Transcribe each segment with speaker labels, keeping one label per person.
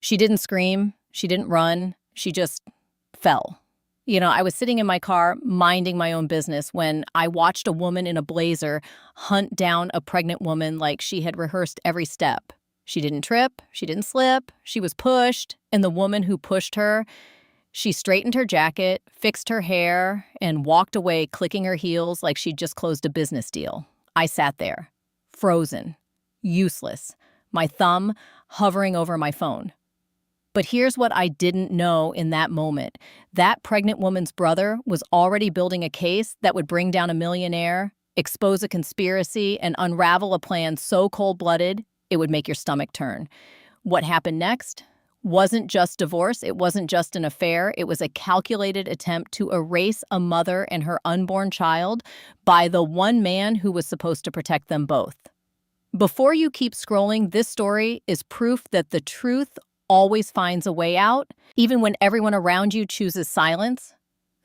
Speaker 1: She didn't scream. She didn't run. She just fell. I was sitting in my car minding my own business when I watched a woman in a blazer hunt down a pregnant woman like she had rehearsed every step. She didn't trip. She didn't slip. She was pushed. And the woman who pushed her, she straightened her jacket, fixed her hair, and walked away clicking her heels like she'd just closed a business deal. I sat there, frozen, useless, my thumb hovering over my phone. But here's what I didn't know in that moment. That pregnant woman's brother was already building a case that would bring down a millionaire, expose a conspiracy, and unravel a plan so cold-blooded it would make your stomach turn. What happened next wasn't just divorce. It wasn't just an affair. It was a calculated attempt to erase a mother and her unborn child by the one man who was supposed to protect them both. Before you keep scrolling, this story is proof that the truth always finds a way out, even when everyone around you chooses silence.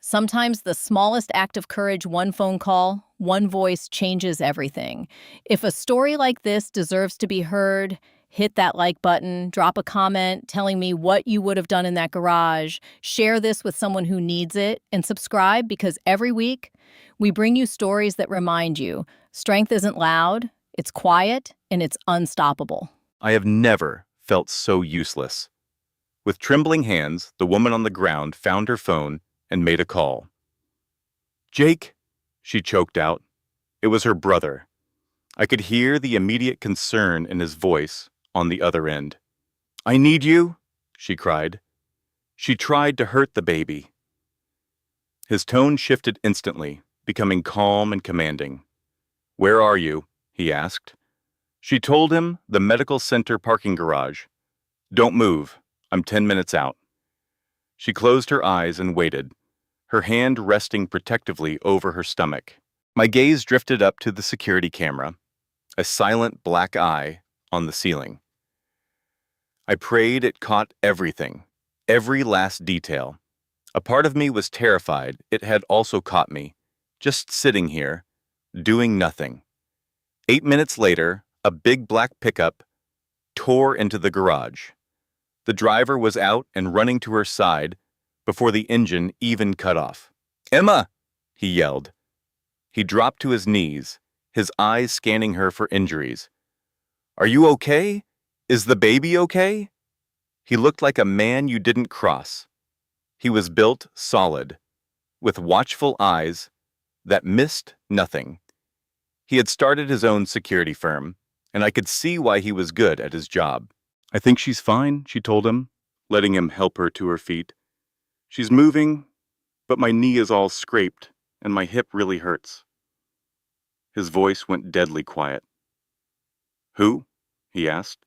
Speaker 1: Sometimes the smallest act of courage, one phone call, one voice, changes everything. If a story like this deserves to be heard, hit that like button, drop a comment telling me what you would have done in that garage, share this with someone who needs it, and subscribe because every week we bring you stories that remind you strength isn't loud, it's quiet, and it's unstoppable.
Speaker 2: I have never felt so useless. With trembling hands, the woman on the ground found her phone and made a call. "Jake," she choked out. It was her brother. I could hear the immediate concern in his voice on the other end. "I need you," she cried. "She tried to hurt the baby." His tone shifted instantly, becoming calm and commanding. "Where are you?" he asked. She told him the medical center parking garage. "Don't move. I'm 10 minutes out." She closed her eyes and waited, her hand resting protectively over her stomach. My gaze drifted up to the security camera, a silent black eye on the ceiling. I prayed it caught everything, every last detail. A part of me was terrified it had also caught me, just sitting here, doing nothing. 8 minutes later, a big black pickup tore into the garage. The driver was out and running to her side before the engine even cut off. "Emma!" he yelled. He dropped to his knees, his eyes scanning her for injuries. "Are you okay? Is the baby okay?" He looked like a man you didn't cross. He was built solid, with watchful eyes that missed nothing. He had started his own security firm, and I could see why he was good at his job. "I think she's fine," she told him, letting him help her to her feet. "She's moving, but my knee is all scraped, and my hip really hurts." His voice went deadly quiet. "Who?" he asked.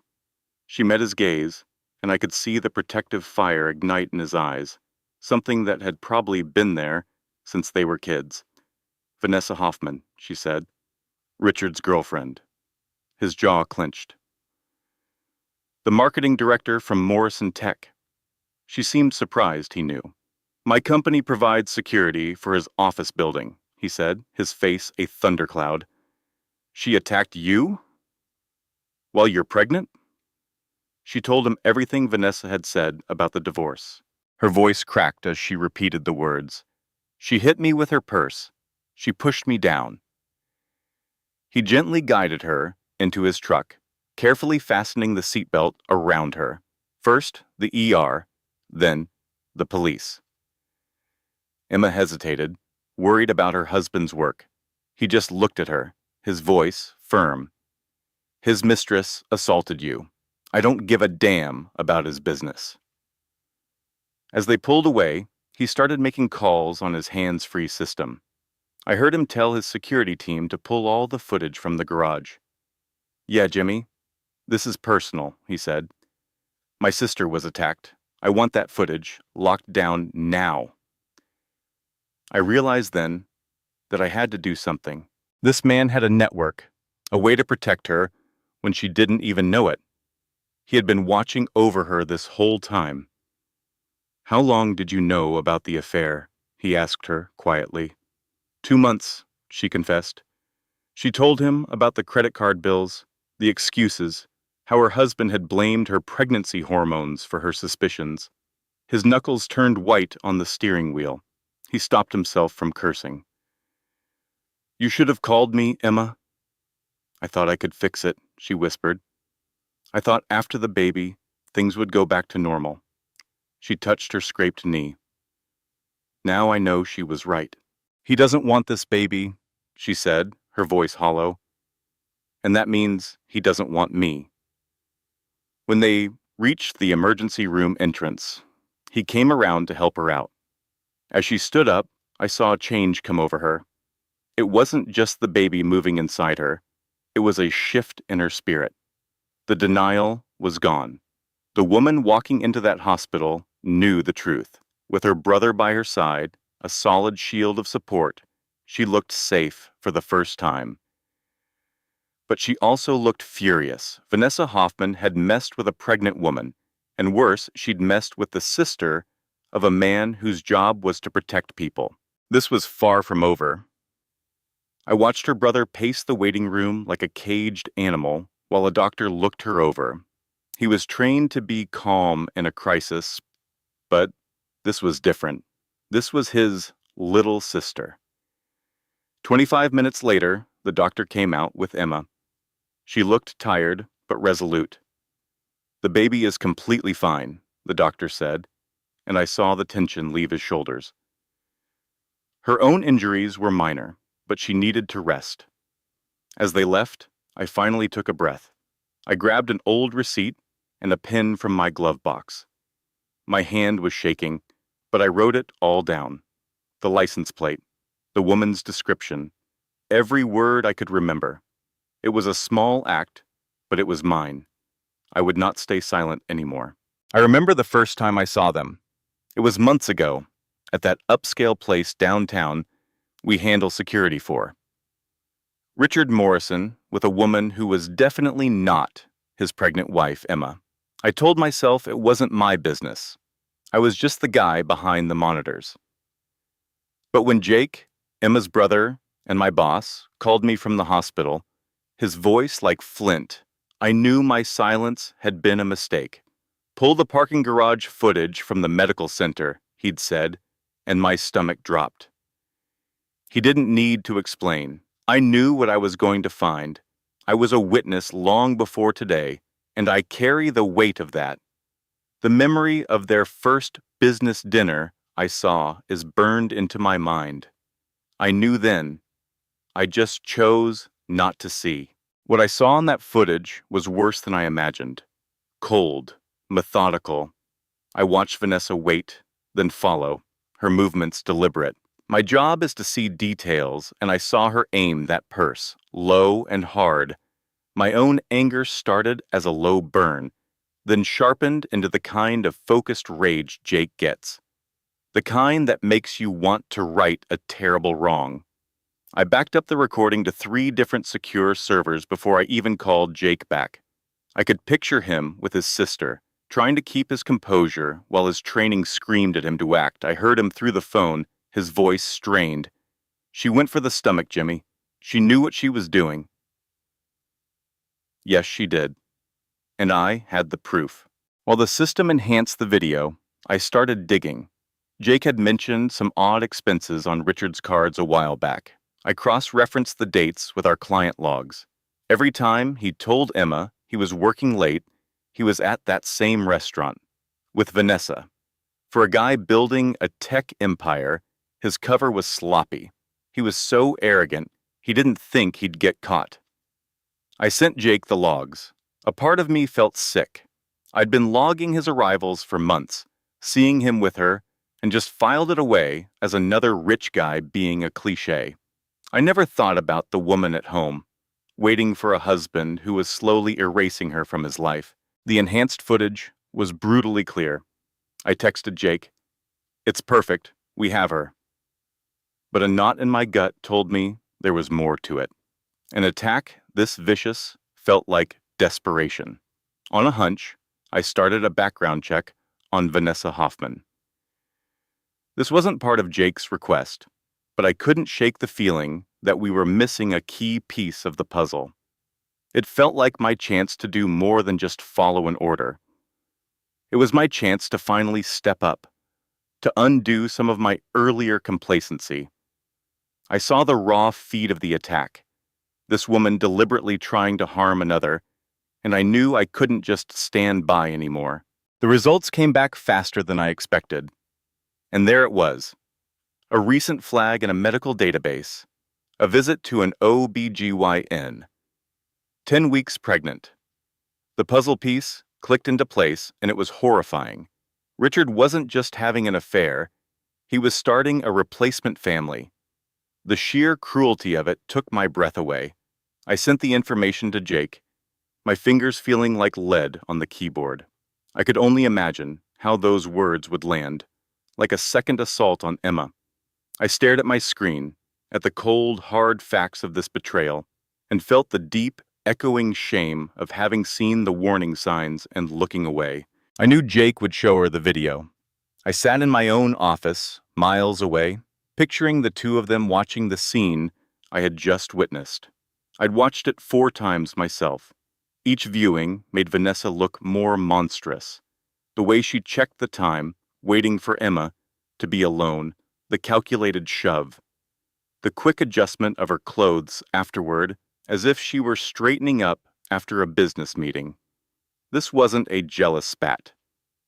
Speaker 2: She met his gaze, and I could see the protective fire ignite in his eyes, something that had probably been there since they were kids. "Vanessa Hoffman," she said. "Richard's girlfriend." His jaw clenched. "The marketing director from Morrison Tech." She seemed surprised, he knew. "My company provides security for his office building," he said, his face a thundercloud. "She attacked you? While you're pregnant?" She told him everything Vanessa had said about the divorce. Her voice cracked as she repeated the words. "She hit me with her purse. She pushed me down." He gently guided her into his truck, carefully fastening the seatbelt around her. First, the ER, then the police. Emma hesitated, worried about her husband's work. He just looked at her, his voice firm. "His mistress assaulted you. I don't give a damn about his business." As they pulled away, he started making calls on his hands-free system. I heard him tell his security team to pull all the footage from the garage. "Yeah, Jimmy, this is personal," he said. "My sister was attacked. I want that footage locked down now." I realized then that I had to do something. This man had a network, a way to protect her when she didn't even know it. He had been watching over her this whole time. "How long did you know about the affair?" he asked her quietly. 2 months, she confessed. She told him about the credit card bills, the excuses, how her husband had blamed her pregnancy hormones for her suspicions. His knuckles turned white on the steering wheel. He stopped himself from cursing. "You should have called me, Emma." "I thought I could fix it," she whispered. "I thought after the baby, things would go back to normal." She touched her scraped knee. Now I know she was right. "He doesn't want this baby," she said, her voice hollow. "And that means he doesn't want me." When they reached the emergency room entrance, he came around to help her out. As she stood up, I saw a change come over her. It wasn't just the baby moving inside her. It was a shift in her spirit. The denial was gone. The woman walking into that hospital knew the truth. With her brother by her side, a solid shield of support, she looked safe for the first time. But she also looked furious. Vanessa Hoffman had messed with a pregnant woman, and worse, she'd messed with the sister of a man whose job was to protect people. This was far from over. I watched her brother pace the waiting room like a caged animal while a doctor looked her over. He was trained to be calm in a crisis, but this was different. This was his little sister. 25 minutes later, the doctor came out with Emma. She looked tired, but resolute. "The baby is completely fine," the doctor said, and I saw the tension leave his shoulders. Her own injuries were minor, but she needed to rest. As they left, I finally took a breath. I grabbed an old receipt and a pen from my glove box. My hand was shaking, but I wrote it all down. The license plate, the woman's description, every word I could remember. It was a small act, but it was mine. I would not stay silent anymore. I remember the first time I saw them. It was months ago, at that upscale place downtown we handle security for. Richard Morrison with a woman who was definitely not his pregnant wife, Emma. I told myself it wasn't my business. I was just the guy behind the monitors. But when Jake, Emma's brother, and my boss called me from the hospital, his voice like flint, I knew my silence had been a mistake. "Pull the parking garage footage from the medical center," he'd said, and my stomach dropped. He didn't need to explain. I knew what I was going to find. I was a witness long before today, and I carry the weight of that. The memory of their first business dinner I saw is burned into my mind. I knew then. I just chose not to see. What I saw in that footage was worse than I imagined. Cold, methodical. I watched Vanessa wait, then follow, her movements deliberate. My job is to see details, and I saw her aim that purse, low and hard. My own anger started as a low burn, then sharpened into the kind of focused rage Jake gets. The kind that makes you want to right a terrible wrong. I backed up the recording to 3 different secure servers before I even called Jake back. I could picture him with his sister, trying to keep his composure while his training screamed at him to act. I heard him through the phone, his voice strained. "She went for the stomach, Jimmy. She knew what she was doing." Yes, she did. And I had the proof. While the system enhanced the video, I started digging. Jake had mentioned some odd expenses on Richard's cards a while back. I cross-referenced the dates with our client logs. Every time he told Emma he was working late, he was at that same restaurant, with Vanessa. For a guy building a tech empire, his cover was sloppy. He was so arrogant, he didn't think he'd get caught. I sent Jake the logs. A part of me felt sick. I'd been logging his arrivals for months, seeing him with her, and just filed it away as another rich guy being a cliché. I never thought about the woman at home, waiting for a husband who was slowly erasing her from his life. The enhanced footage was brutally clear. I texted Jake, "It's perfect, we have her." But a knot in my gut told me there was more to it. An attack this vicious felt like desperation. On a hunch, I started a background check on Vanessa Hoffman. This wasn't part of Jake's request, but I couldn't shake the feeling that we were missing a key piece of the puzzle. It felt like my chance to do more than just follow an order. It was my chance to finally step up, to undo some of my earlier complacency. I saw the raw feed of the attack, this woman deliberately trying to harm another, and I knew I couldn't just stand by anymore. The results came back faster than I expected. And there it was, a recent flag in a medical database, a visit to an OBGYN, 10 weeks pregnant. The puzzle piece clicked into place, and it was horrifying. Richard wasn't just having an affair, he was starting a replacement family. The sheer cruelty of it took my breath away. I sent the information to Jake, my fingers feeling like lead on the keyboard. I could only imagine how those words would land, like a second assault on Emma. I stared at my screen, at the cold, hard facts of this betrayal, and felt the deep, echoing shame of having seen the warning signs and looking away. I knew Jake would show her the video. I sat in my own office, miles away, picturing the two of them watching the scene I had just witnessed. I'd watched it 4 times myself. Each viewing made Vanessa look more monstrous. The way she checked the time, waiting for Emma to be alone, the calculated shove, the quick adjustment of her clothes afterward, as if she were straightening up after a business meeting. This wasn't a jealous spat.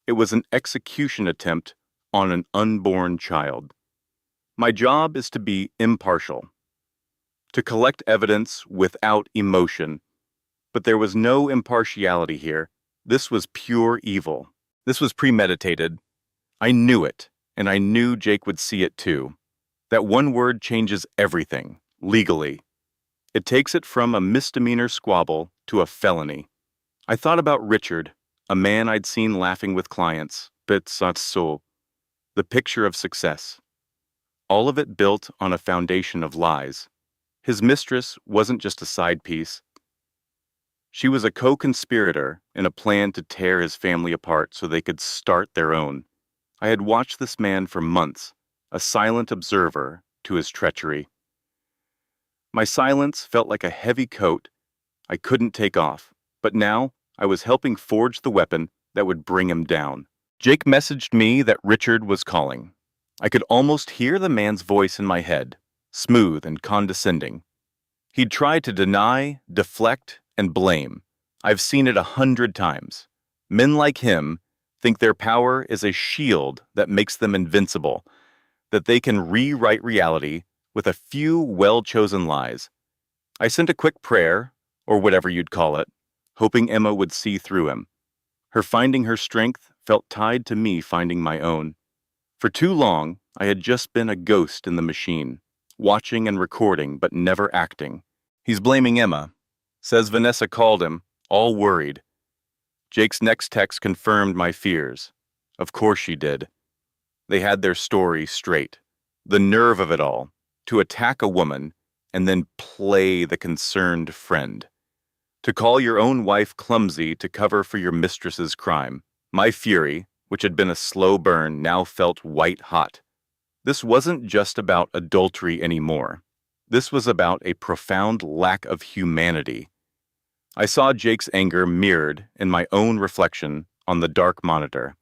Speaker 2: It was an execution attempt on an unborn child. My job is to be impartial, to collect evidence without emotion, but there was no impartiality here. This was pure evil. This was premeditated. I knew it, and I knew Jake would see it too. That one word changes everything, legally. It takes it from a misdemeanor squabble to a felony. I thought about Richard, a man I'd seen laughing with clients, so, the picture of success. All of it built on a foundation of lies. His mistress wasn't just a side piece. She was a co-conspirator in a plan to tear his family apart so they could start their own. I had watched this man for months, a silent observer to his treachery. My silence felt like a heavy coat I couldn't take off, but now I was helping forge the weapon that would bring him down. Jake messaged me that Richard was calling. I could almost hear the man's voice in my head, smooth and condescending. He'd tried to deny, deflect, and blame. I've seen it 100 times. Men like him think their power is a shield that makes them invincible, that they can rewrite reality with a few well-chosen lies. I sent a quick prayer, or whatever you'd call it, hoping Emma would see through him. Her finding her strength felt tied to me finding my own. For too long, I had just been a ghost in the machine, watching and recording but never acting. He's blaming Emma. Says Vanessa called him, all worried. Jake's next text confirmed my fears. Of course she did. They had their story straight. The nerve of it all, to attack a woman and then play the concerned friend. To call your own wife clumsy to cover for your mistress's crime. My fury, which had been a slow burn, now felt white hot. This wasn't just about adultery anymore. This was about a profound lack of humanity. I saw Jake's anger mirrored in my own reflection on the dark monitor.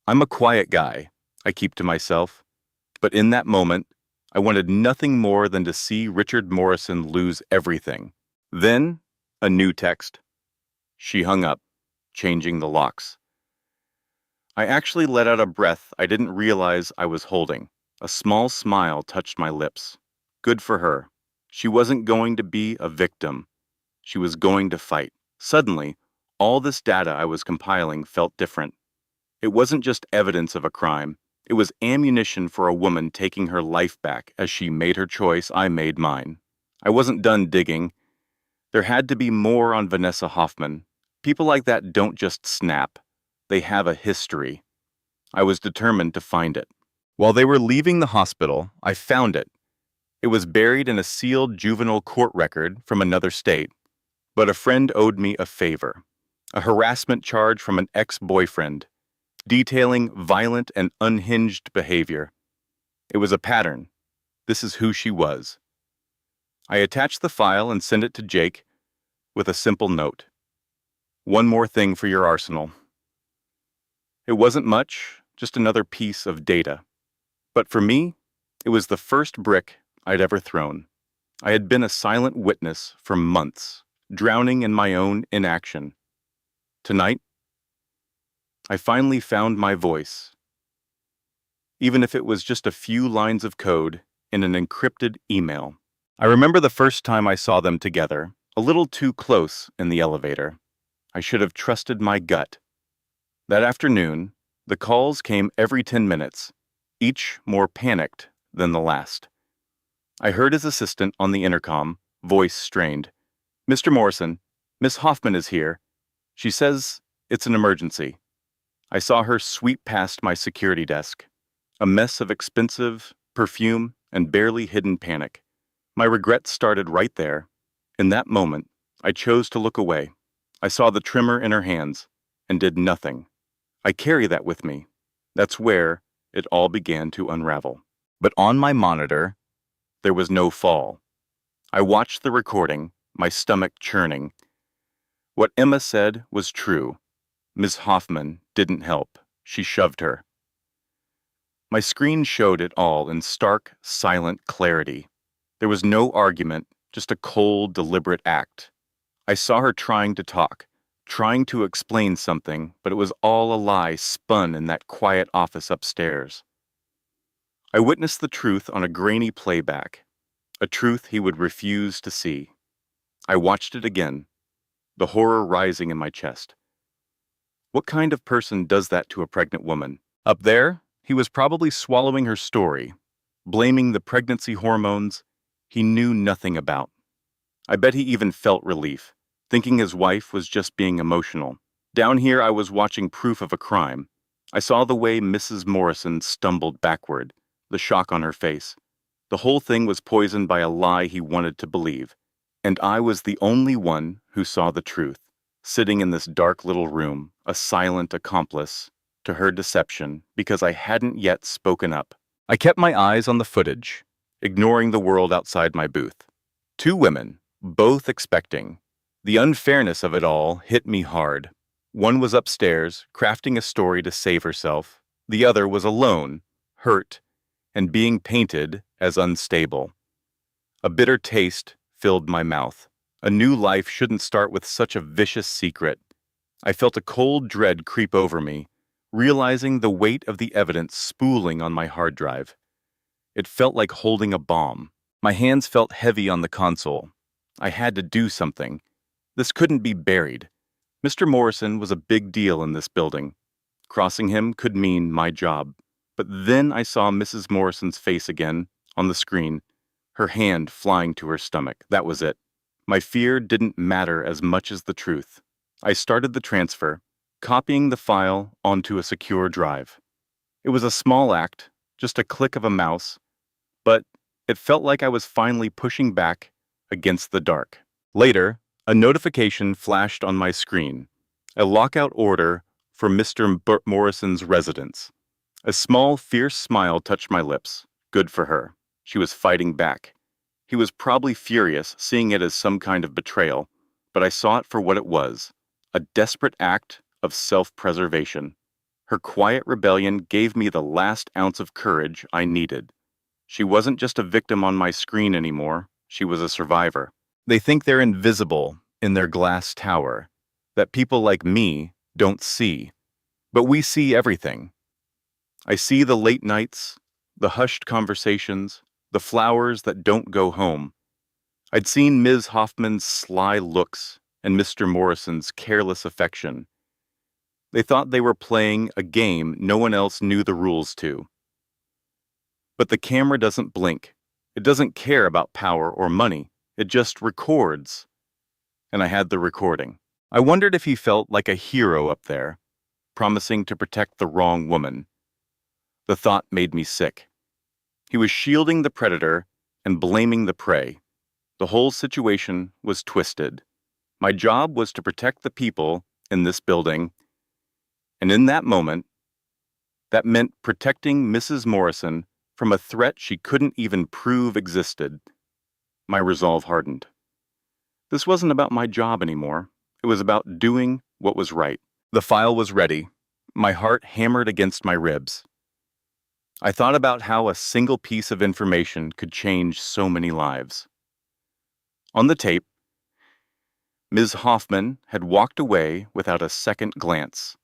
Speaker 2: I'm a quiet guy, I keep to myself, but in that moment, I wanted nothing more than to see Richard Morrison lose everything. Then, a new text. She hung up, changing the locks. I actually let out a breath I didn't realize I was holding. A small smile touched my lips. Good for her. She wasn't going to be a victim. She was going to fight. Suddenly, all this data I was compiling felt different. It wasn't just evidence of a crime. It was ammunition for a woman taking her life back. As she made her choice, I made mine. I wasn't done digging. There had to be more on Vanessa Hoffman. People like that don't just snap. They have a history. I was determined to find it. While they were leaving the hospital, I found it. It was buried in a sealed juvenile court record from another state. But a friend owed me a favor. A harassment charge from an ex-boyfriend, detailing violent and unhinged behavior. It was a pattern. This is who she was. I attached the file and sent it to Jake. with a simple note. One more thing for your arsenal. It wasn't much, just another piece of data. But for me, it was the first brick I'd ever thrown. I had been a silent witness for months, drowning in my own inaction. Tonight, I finally found my voice, even if it was just a few lines of code in an encrypted email. I remember the first time I saw them together, a little too close in the elevator. I should have trusted my gut. That afternoon, the calls came every 10 minutes, each more panicked than the last. I heard his assistant on the intercom, voice strained. "Mr. Morrison, Miss Hoffman is here. She says it's an emergency." I saw her sweep past my security desk, a mess of expensive perfume and barely hidden panic. My regret started right there. In that moment, I chose to look away. I saw the trimmer in her hands and did nothing. I carry that with me. That's where it all began to unravel. But on my monitor, there was no fall. I watched the recording, my stomach churning. What Emma said was true. Ms. Hoffman didn't help. She shoved her. My screen showed it all in stark, silent clarity. There was no argument, just a cold, deliberate act. I saw her trying to talk, trying to explain something, but it was all a lie spun in that quiet office upstairs. I witnessed the truth on a grainy playback, a truth he would refuse to see. I watched it again, the horror rising in my chest. What kind of person does that to a pregnant woman? Up there, he was probably swallowing her story, blaming the pregnancy hormones he knew nothing about. I bet he even felt relief, thinking his wife was just being emotional. Down here, I was watching proof of a crime. I saw the way Mrs. Morrison stumbled backward, the shock on her face. The whole thing was poisoned by a lie he wanted to believe. And I was the only one who saw the truth, sitting in this dark little room, a silent accomplice to her deception because I hadn't yet spoken up. I kept my eyes on the footage, ignoring the world outside my booth. Two women, both expecting. The unfairness of it all hit me hard. One was upstairs, crafting a story to save herself. The other was alone, hurt, and being painted as unstable. A bitter taste filled my mouth. A new life shouldn't start with such a vicious secret. I felt a cold dread creep over me, realizing the weight of the evidence spooling on my hard drive. It felt like holding a bomb. My hands felt heavy on the console. I had to do something. This couldn't be buried. Mr. Morrison was a big deal in this building. Crossing him could mean my job. But then I saw Mrs. Morrison's face again on the screen, her hand flying to her stomach. That was it. My fear didn't matter as much as the truth. I started the transfer, copying the file onto a secure drive. It was a small act, just a click of a mouse, but it felt like I was finally pushing back against the dark. Later, a notification flashed on my screen, a lockout order for Mr. Morrison's residence. A small, fierce smile touched my lips. Good for her. She was fighting back. He was probably furious, seeing it as some kind of betrayal, but I saw it for what it was, a desperate act of self-preservation. Her quiet rebellion gave me the last ounce of courage I needed. She wasn't just a victim on my screen anymore, she was a survivor. They think they're invisible in their glass tower, that people like me don't see. But we see everything. I see the late nights, the hushed conversations, the flowers that don't go home. I'd seen Ms. Hoffman's sly looks and Mr. Morrison's careless affection. They thought they were playing a game no one else knew the rules to. But the camera doesn't blink. It doesn't care about power or money. It just records. And I had the recording. I wondered if he felt like a hero up there, promising to protect the wrong woman. The thought made me sick. He was shielding the predator and blaming the prey. The whole situation was twisted. My job was to protect the people in this building, and in that moment, that meant protecting Mrs. Morrison from a threat she couldn't even prove existed. My resolve hardened. This wasn't about my job anymore. It was about doing what was right. The file was ready. My heart hammered against my ribs. I thought about how a single piece of information could change so many lives. On the tape, Ms. Hoffman had walked away without a second glance.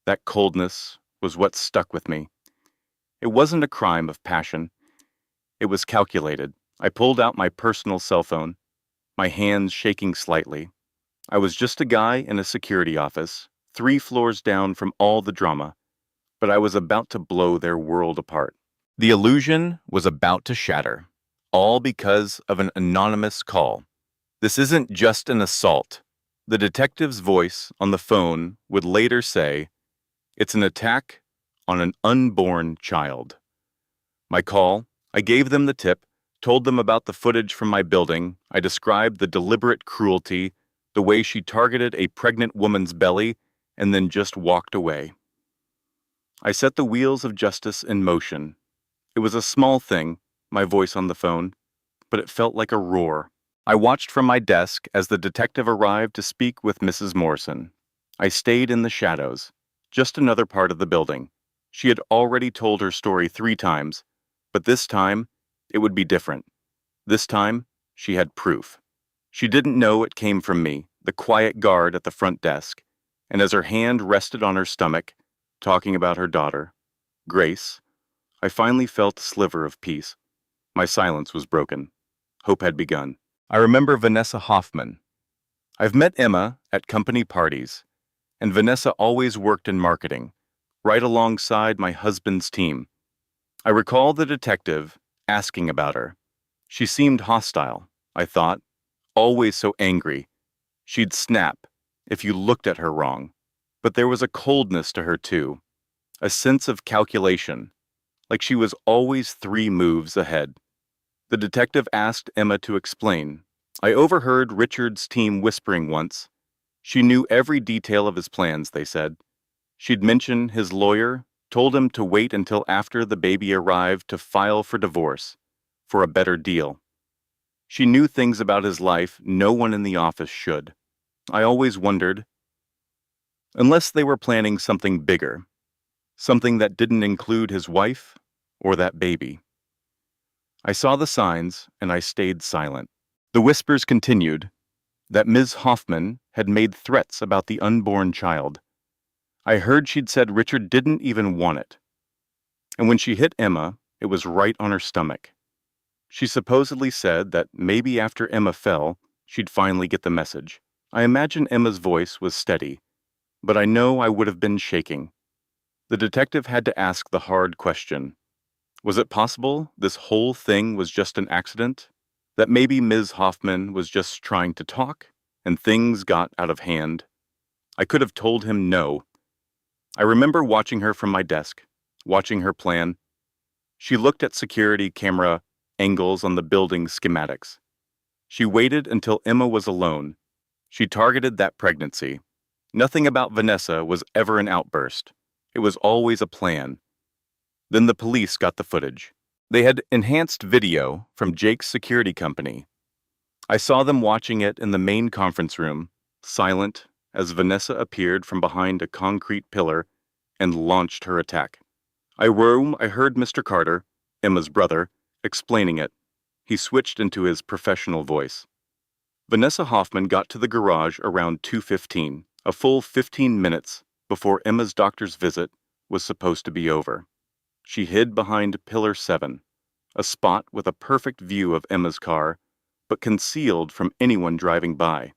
Speaker 2: That coldness was what stuck with me. It wasn't a crime of passion. It was calculated. I pulled out my personal cell phone, my hands shaking slightly. I was just a guy in a security office, 3 floors down from all the drama, but I was about to blow their world apart. The illusion was about to shatter, all because of an anonymous call. This isn't just an assault. The detective's voice on the phone would later say, "It's an attack on an unborn child." My call, I gave them the tip, told them about the footage from my building. I described the deliberate cruelty, the way she targeted a pregnant woman's belly, and then just walked away. I set the wheels of justice in motion. It was a small thing, my voice on the phone, but it felt like a roar. I watched from my desk as the detective arrived to speak with Mrs. Morrison. I stayed in the shadows, just another part of the building. She had already told her story 3 times, but this time, it would be different. This time, she had proof. She didn't know it came from me, the quiet guard at the front desk, and as her hand rested on her stomach, talking about her daughter, Grace, I finally felt a sliver of peace. My silence was broken. Hope had begun. I remember Vanessa Hoffman. I've met Emma at company parties, and Vanessa always worked in marketing, right alongside my husband's team. I recall the detective asking about her. She seemed hostile, I thought, always so angry. She'd snap if you looked at her wrong. But there was a coldness to her too, a sense of calculation, like she was always 3 moves ahead. The detective asked Emma to explain. I overheard Richard's team whispering once. She knew every detail of his plans, they said. She'd mentioned his lawyer, told him to wait until after the baby arrived to file for divorce, for a better deal. She knew things about his life no one in the office should. I always wondered, unless they were planning something bigger, something that didn't include his wife or that baby. I saw the signs, and I stayed silent. The whispers continued, that Ms. Hoffman had made threats about the unborn child. I heard she'd said Richard didn't even want it. And when she hit Emma, it was right on her stomach. She supposedly said that maybe after Emma fell, she'd finally get the message. I imagine Emma's voice was steady, but I know I would have been shaking. The detective had to ask the hard question. Was it possible this whole thing was just an accident? That maybe Ms. Hoffman was just trying to talk, and things got out of hand? I could have told him no. I remember watching her from my desk, watching her plan. She looked at security camera angles on the building schematics. She waited until Emma was alone. She targeted that pregnancy. Nothing about Vanessa was ever an outburst. It was always a plan. Then the police got the footage. They had enhanced video from Jake's security company. I saw them watching it in the main conference room, silent, as Vanessa appeared from behind a concrete pillar and launched her attack. I heard Mr. Carter, Emma's brother, explaining it. He switched into his professional voice. Vanessa Hoffman got to the garage around 2:15, a full 15 minutes before Emma's doctor's visit was supposed to be over. She hid behind Pillar 7, a spot with a perfect view of Emma's car, but concealed from anyone driving by.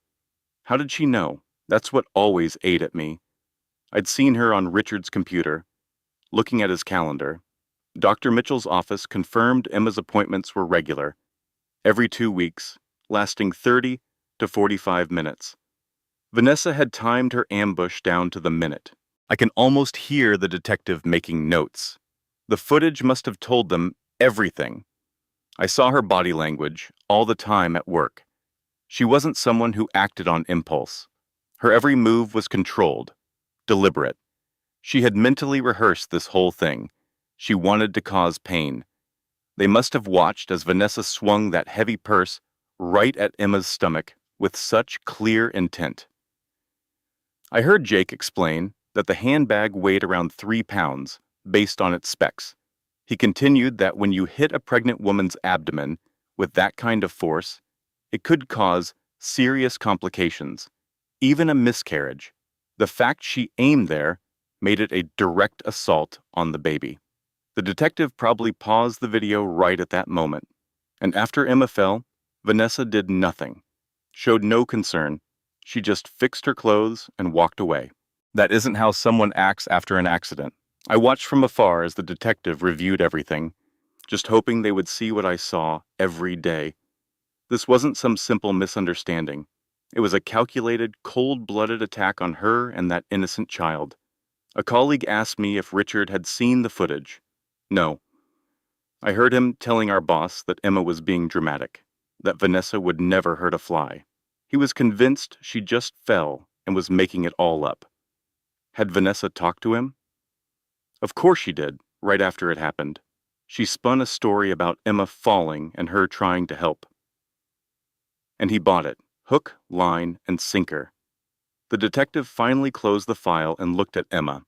Speaker 2: How did she know? That's what always ate at me. I'd seen her on Richard's computer, looking at his calendar. Dr. Mitchell's office confirmed Emma's appointments were regular, every 2 weeks, lasting 30 to 45 minutes. Vanessa had timed her ambush down to the minute. I can almost hear the detective making notes. The footage must have told them everything. I saw her body language all the time at work. She wasn't someone who acted on impulse. Her every move was controlled, deliberate. She had mentally rehearsed this whole thing. She wanted to cause pain. They must have watched as Vanessa swung that heavy purse right at Emma's stomach with such clear intent. I heard Jake explain that the handbag weighed around 3 pounds, based on its specs. He continued that when you hit a pregnant woman's abdomen with that kind of force, it could cause serious complications, even a miscarriage. The fact she aimed there made it a direct assault on the baby. The detective probably paused the video right at that moment, and after Emma fell, Vanessa did nothing, showed no concern. She just fixed her clothes and walked away. That isn't how someone acts after an accident. I watched from afar as the detective reviewed everything, just hoping they would see what I saw every day. This wasn't some simple misunderstanding. It was a calculated, cold-blooded attack on her and that innocent child. A colleague asked me if Richard had seen the footage. No. I heard him telling our boss that Emma was being dramatic, that Vanessa would never hurt a fly. He was convinced she just fell and was making it all up. Had Vanessa talked to him? Of course she did, right after it happened. She spun a story about Emma falling and her trying to help. And he bought it, hook, line, and sinker. The detective finally closed the file and looked at Emma.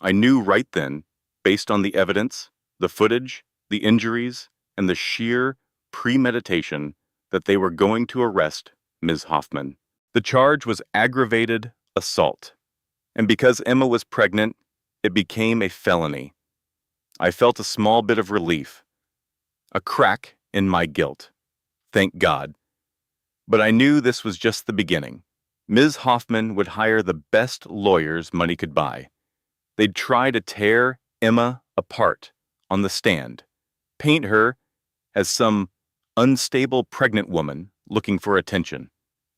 Speaker 2: I knew right then, based on the evidence, the footage, the injuries, and the sheer premeditation, that they were going to arrest Ms. Hoffman. The charge was aggravated assault. And because Emma was pregnant, it became a felony. I felt a small bit of relief, a crack in my guilt. Thank God. But I knew this was just the beginning. Ms. Hoffman would hire the best lawyers money could buy. They'd try to tear Emma apart on the stand, paint her as some unstable pregnant woman looking for attention.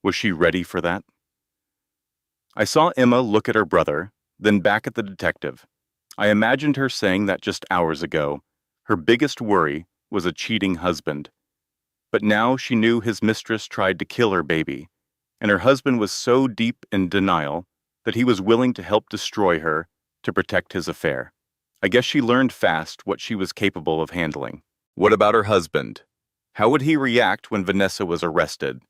Speaker 2: Was she ready for that? I saw Emma look at her brother, then back at the detective. I imagined her saying that just hours ago. Her biggest worry was a cheating husband. But now she knew his mistress tried to kill her baby, and her husband was so deep in denial that he was willing to help destroy her to protect his affair. I guess she learned fast what she was capable of handling. What about her husband? How would he react when Vanessa was arrested?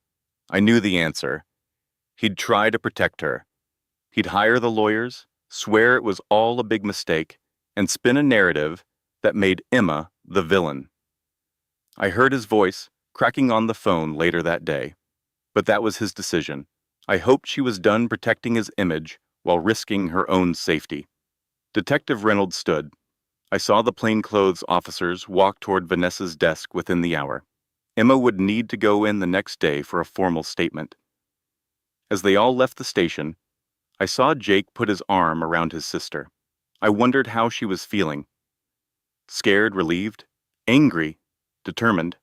Speaker 2: I knew the answer. He'd try to protect her. He'd hire the lawyers, swear it was all a big mistake, and spin a narrative that made Emma the villain. I heard his voice cracking on the phone later that day, but that was his decision. I hoped she was done protecting his image while risking her own safety. Detective Reynolds stood. I saw the plainclothes officers walk toward Vanessa's desk within the hour. Emma would need to go in the next day for a formal statement. As they all left the station, I saw Jake put his arm around his sister. I wondered how she was feeling. Scared, relieved, angry, determined.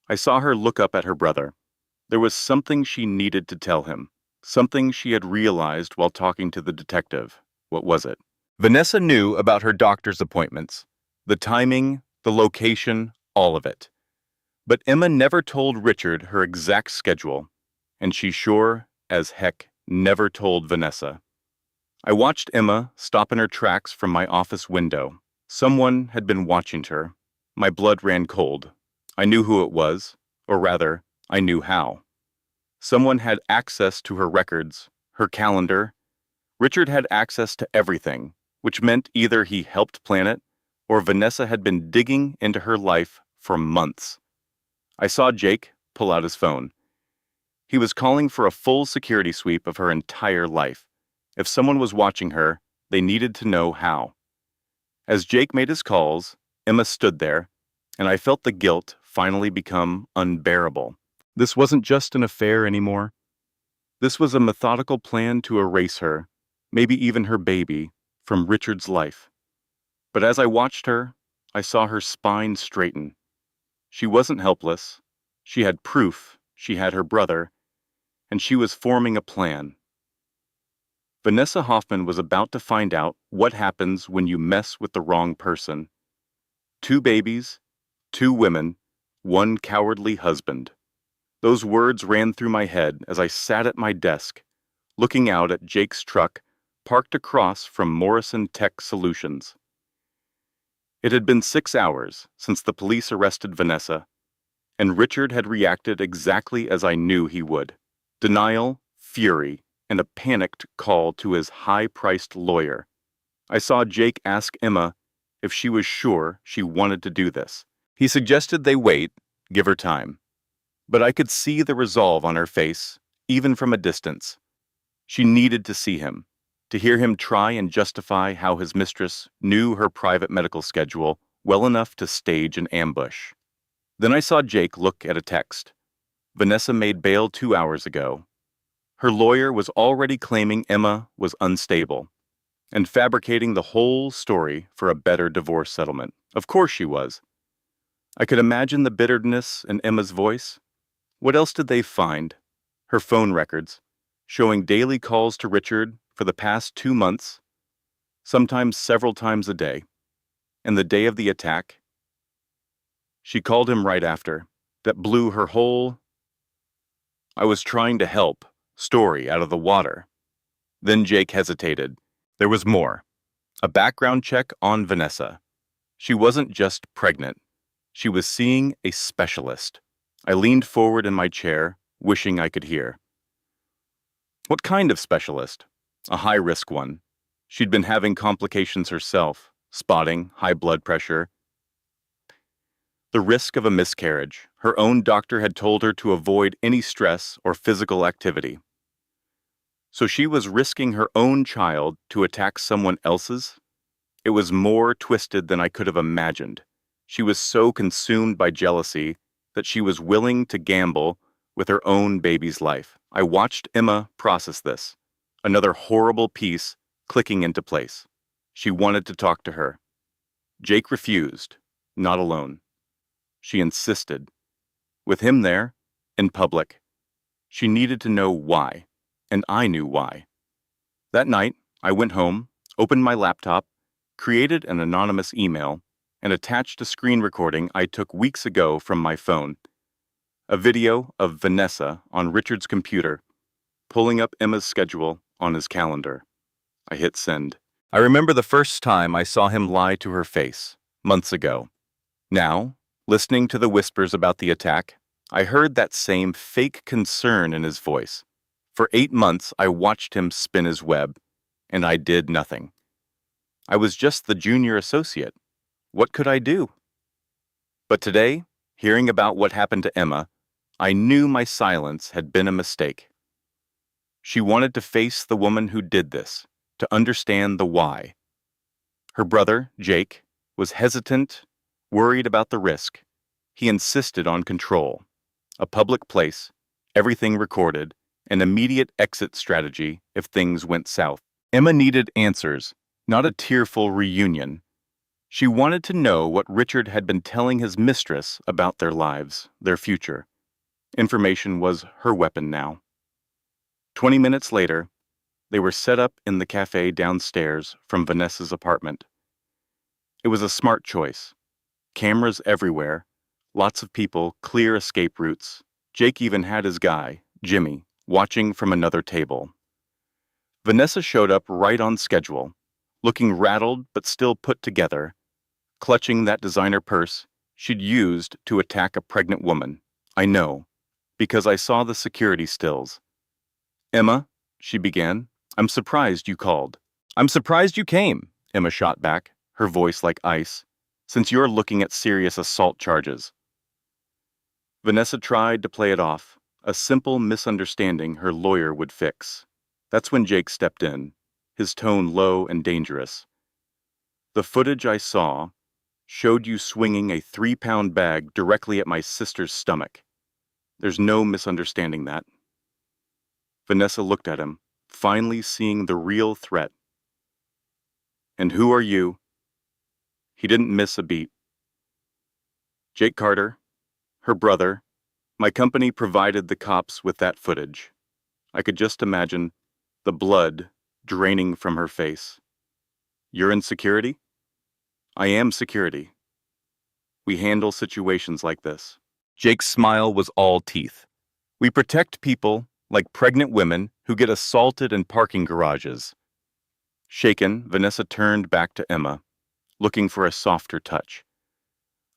Speaker 2: I saw her look up at her brother. There was something she needed to tell him, something she had realized while talking to the detective. What was it? Vanessa knew about her doctor's appointments, the timing, the location, all of it. But Emma never told Richard her exact schedule, and she sure as heck never told Vanessa. I watched Emma stop in her tracks from my office window. Someone had been watching her. My blood ran cold. I knew who it was, or rather, I knew how. Someone had access to her records, her calendar. Richard had access to everything, which meant either he helped plan it, or Vanessa had been digging into her life for months. I saw Jake pull out his phone. He was calling for a full security sweep of her entire life. If someone was watching her, they needed to know how. As Jake made his calls, Emma stood there, and I felt the guilt finally become unbearable. This wasn't just an affair anymore. This was a methodical plan to erase her, maybe even her baby, from Richard's life. But as I watched her, I saw her spine straighten. She wasn't helpless. She had proof. She had her brother. And she was forming a plan. Vanessa Hoffman was about to find out what happens when you mess with the wrong person. 2 babies, 2 women, 1 cowardly husband. Those words ran through my head as I sat at my desk, looking out at Jake's truck parked across from Morrison Tech Solutions. It had been 6 hours since the police arrested Vanessa, And Richard had reacted exactly as I knew he would. Denial, fury, and a panicked call to his high-priced lawyer. I saw Jake ask Emma if she was sure she wanted to do this. He suggested they wait, give her time. But I could see the resolve on her face, even from a distance. She needed to see him, to hear him try and justify how his mistress knew her private medical schedule well enough to stage an ambush. Then I saw Jake look at a text. Vanessa made bail 2 hours ago. Her lawyer was already claiming Emma was unstable and fabricating the whole story for a better divorce settlement. Of course she was. I could imagine the bitterness in Emma's voice. What else did they find? Her phone records, showing daily calls to Richard for the past 2 months, sometimes several times a day. And the day of the attack, she called him right after. That blew her whole "I was trying to help" story out of the water. Then Jake hesitated. There was more. A background check on Vanessa. She wasn't just pregnant. She was seeing a specialist. I leaned forward in my chair, wishing I could hear. What kind of specialist? A high-risk one. She'd been having complications herself, spotting, high blood pressure. The risk of a miscarriage. Her own doctor had told her to avoid any stress or physical activity. So she was risking her own child to attack someone else's? It was more twisted than I could have imagined. She was so consumed by jealousy that she was willing to gamble with her own baby's life. I watched Emma process this, another horrible piece clicking into place. She wanted to talk to her. Jake refused, not alone. She insisted. With him there, in public, she needed to know why, and I knew why. That night, I went home, opened my laptop, created an anonymous email, and attached a screen recording I took weeks ago from my phone. A video of Vanessa on Richard's computer, pulling up Emma's schedule on his calendar. I hit send. I remember the first time I saw him lie to her face, months ago. Now, listening to the whispers about the attack, I heard that same fake concern in his voice. For 8 months, I watched him spin his web, and I did nothing. I was just the junior associate. What could I do? But today, hearing about what happened to Emma, I knew my silence had been a mistake. She wanted to face the woman who did this, to understand the why. Her brother, Jake, was hesitant, worried about the risk. He insisted on control. A public place, everything recorded, an immediate exit strategy if things went south. Emma needed answers, not a tearful reunion. She wanted to know what Richard had been telling his mistress about their lives, their future. Information was her weapon now. 20 minutes later, they were set up in the cafe downstairs from Vanessa's apartment. It was a smart choice. Cameras everywhere, lots of people, clear escape routes. Jake even had his guy, Jimmy, watching from another table. Vanessa showed up right on schedule, looking rattled but still put together, clutching that designer purse she'd used to attack a pregnant woman. I know, because I saw the security stills. "Emma," she began, "I'm surprised you called." "I'm surprised you came," Emma shot back, her voice like ice, "since you're looking at serious assault charges." Vanessa tried to play it off, a simple misunderstanding her lawyer would fix. That's when Jake stepped in, his tone low and dangerous. "The footage I saw showed you swinging a 3-pound bag directly at my sister's stomach. There's no misunderstanding that." Vanessa looked at him, finally seeing the real threat. "And who are you?" He didn't miss a beat. "Jake Carter, her brother. My company provided the cops with that footage." I could just imagine the blood draining from her face. "You're in security?" "I am security. We handle situations like this." Jake's smile was all teeth. "We protect people like pregnant women who get assaulted in parking garages." Shaken, Vanessa turned back to Emma, looking for a softer touch.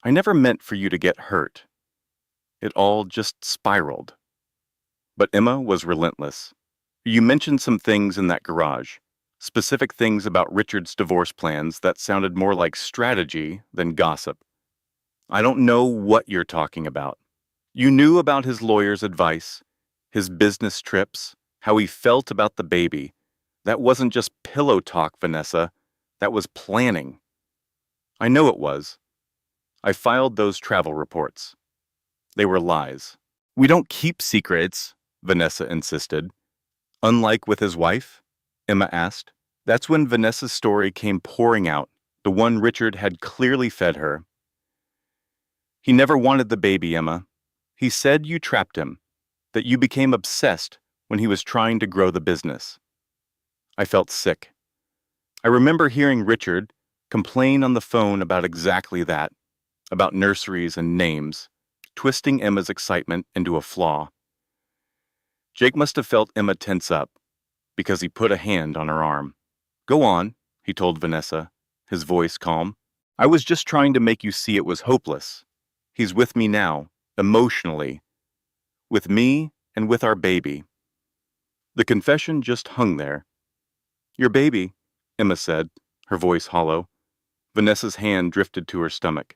Speaker 2: "I never meant for you to get hurt." It all just spiraled. But Emma was relentless. You mentioned some things in that garage, specific things about Richard's divorce plans that sounded more like strategy than gossip. I don't know what you're talking about. You knew about his lawyer's advice, his business trips, how he felt about the baby. That wasn't just pillow talk, Vanessa. That was planning. I know it was. I filed those travel reports. They were lies. We don't keep secrets, Vanessa insisted. Unlike with his wife? Emma asked. That's when Vanessa's story came pouring out, the one Richard had clearly fed her. He never wanted the baby, Emma. He said you trapped him, that you became obsessed when he was trying to grow the business. I felt sick. I remember hearing Richard complain on the phone about exactly that, about nurseries and names, twisting Emma's excitement into a flaw. Jake must have felt Emma tense up, because he put a hand on her arm. Go on, he told Vanessa, his voice calm. I was just trying to make you see it was hopeless. He's with me now, emotionally. With me and with our baby. The confession just hung there. Your baby, Emma said, her voice hollow. Vanessa's hand drifted to her stomach.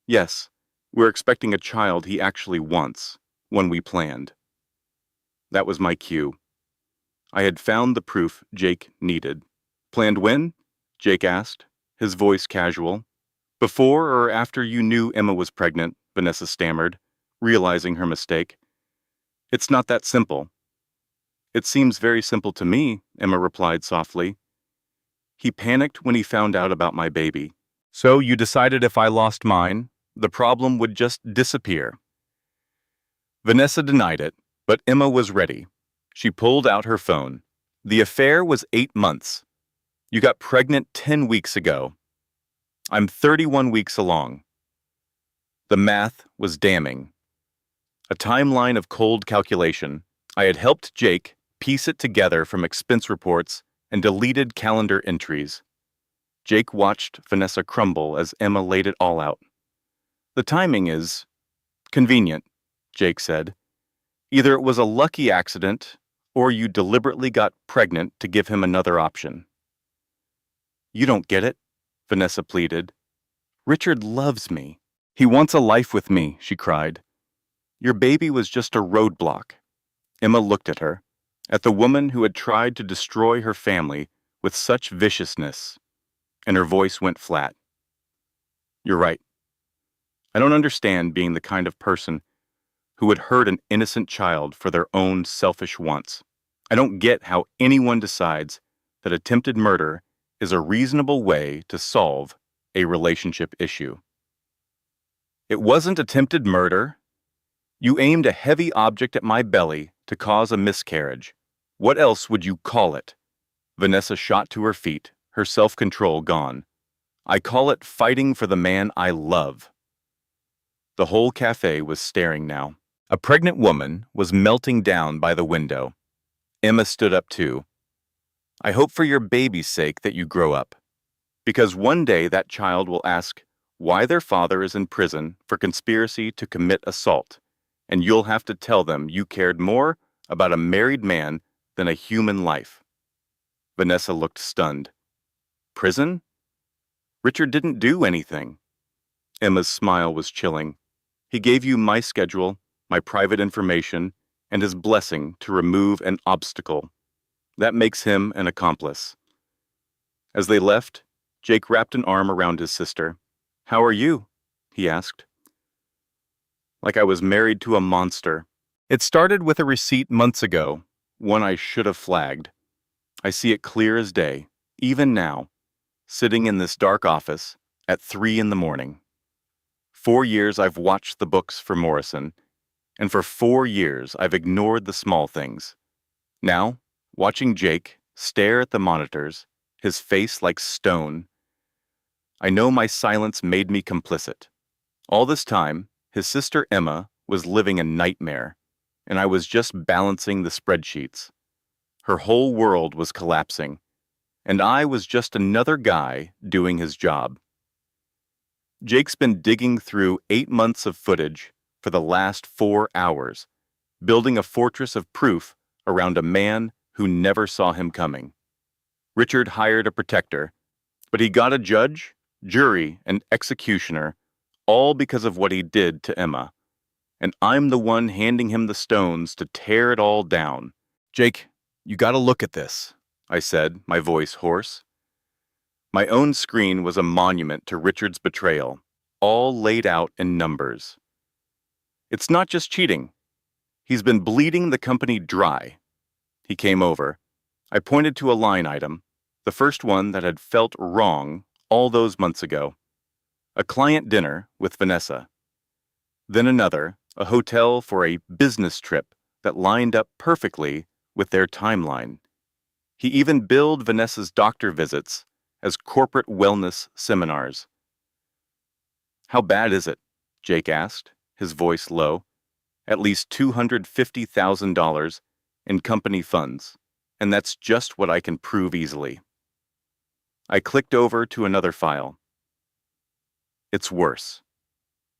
Speaker 2: Yes, we're expecting a child he actually wants, one we planned. That was my cue. I had found the proof Jake needed. Planned when? Jake asked, his voice casual. Before or after you knew Emma was pregnant, Vanessa stammered, realizing her mistake. It's not that simple. It seems very simple to me, Emma replied softly. He panicked when he found out about my baby. So you decided if I lost mine, the problem would just disappear. Vanessa denied it, but Emma was ready. She pulled out her phone. The affair was 8 months. You got pregnant 10 weeks ago. I'm 31 weeks along. The math was damning. A timeline of cold calculation. I had helped Jake piece it together from expense reports and deleted calendar entries. Jake watched Vanessa crumble as Emma laid it all out. The timing is convenient, Jake said. Either it was a lucky accident, or you deliberately got pregnant to give him another option. You don't get it, Vanessa pleaded. Richard loves me. He wants a life with me, she cried. Your baby was just a roadblock. Emma looked at her, at the woman who had tried to destroy her family with such viciousness, and her voice went flat. You're right. I don't understand being the kind of person who would hurt an innocent child for their own selfish wants. I don't get how anyone decides that attempted murder is a reasonable way to solve a relationship issue. It wasn't attempted murder. You aimed a heavy object at my belly to cause a miscarriage. What else would you call it? Vanessa shot to her feet, her self-control gone. I call it fighting for the man I love. The whole cafe was staring now. A pregnant woman was melting down by the window. Emma stood up too. I hope for your baby's sake that you grow up. Because one day that child will ask why their father is in prison for conspiracy to commit assault, and you'll have to tell them you cared more about a married man than a human life. Vanessa looked stunned. Prison? Richard didn't do anything. Emma's smile was chilling. He gave you my schedule, my private information, and his blessing to remove an obstacle. That makes him an accomplice. As they left, Jake wrapped an arm around his sister. How are you? He asked. Like I was married to a monster. It started with a receipt months ago, one I should have flagged. I see it clear as day, even now, sitting in this dark office at 3 a.m. 4 years I've watched the books for Morrison, and for 4 years I've ignored the small things. Now, watching Jake stare at the monitors, his face like stone, I know my silence made me complicit. All this time, his sister Emma was living a nightmare, and I was just balancing the spreadsheets. Her whole world was collapsing, and I was just another guy doing his job. Jake's been digging through 8 months of footage, for the last 4 hours, building a fortress of proof around a man who never saw him coming. Richard hired a protector, but he got a judge, jury, and executioner, all because of what he did to Emma. And I'm the one handing him the stones to tear it all down. Jake, you gotta look at this, I said, my voice hoarse. My own screen was a monument to Richard's betrayal, all laid out in numbers. It's not just cheating. He's been bleeding the company dry. He came over. I pointed to a line item, the first one that had felt wrong all those months ago. A client dinner with Vanessa. Then another, a hotel for a business trip that lined up perfectly with their timeline. He even billed Vanessa's doctor visits as corporate wellness seminars. How bad is it? Jake asked, his voice low. At least $250,000 in company funds, and that's just what I can prove easily. I clicked over to another file. It's worse.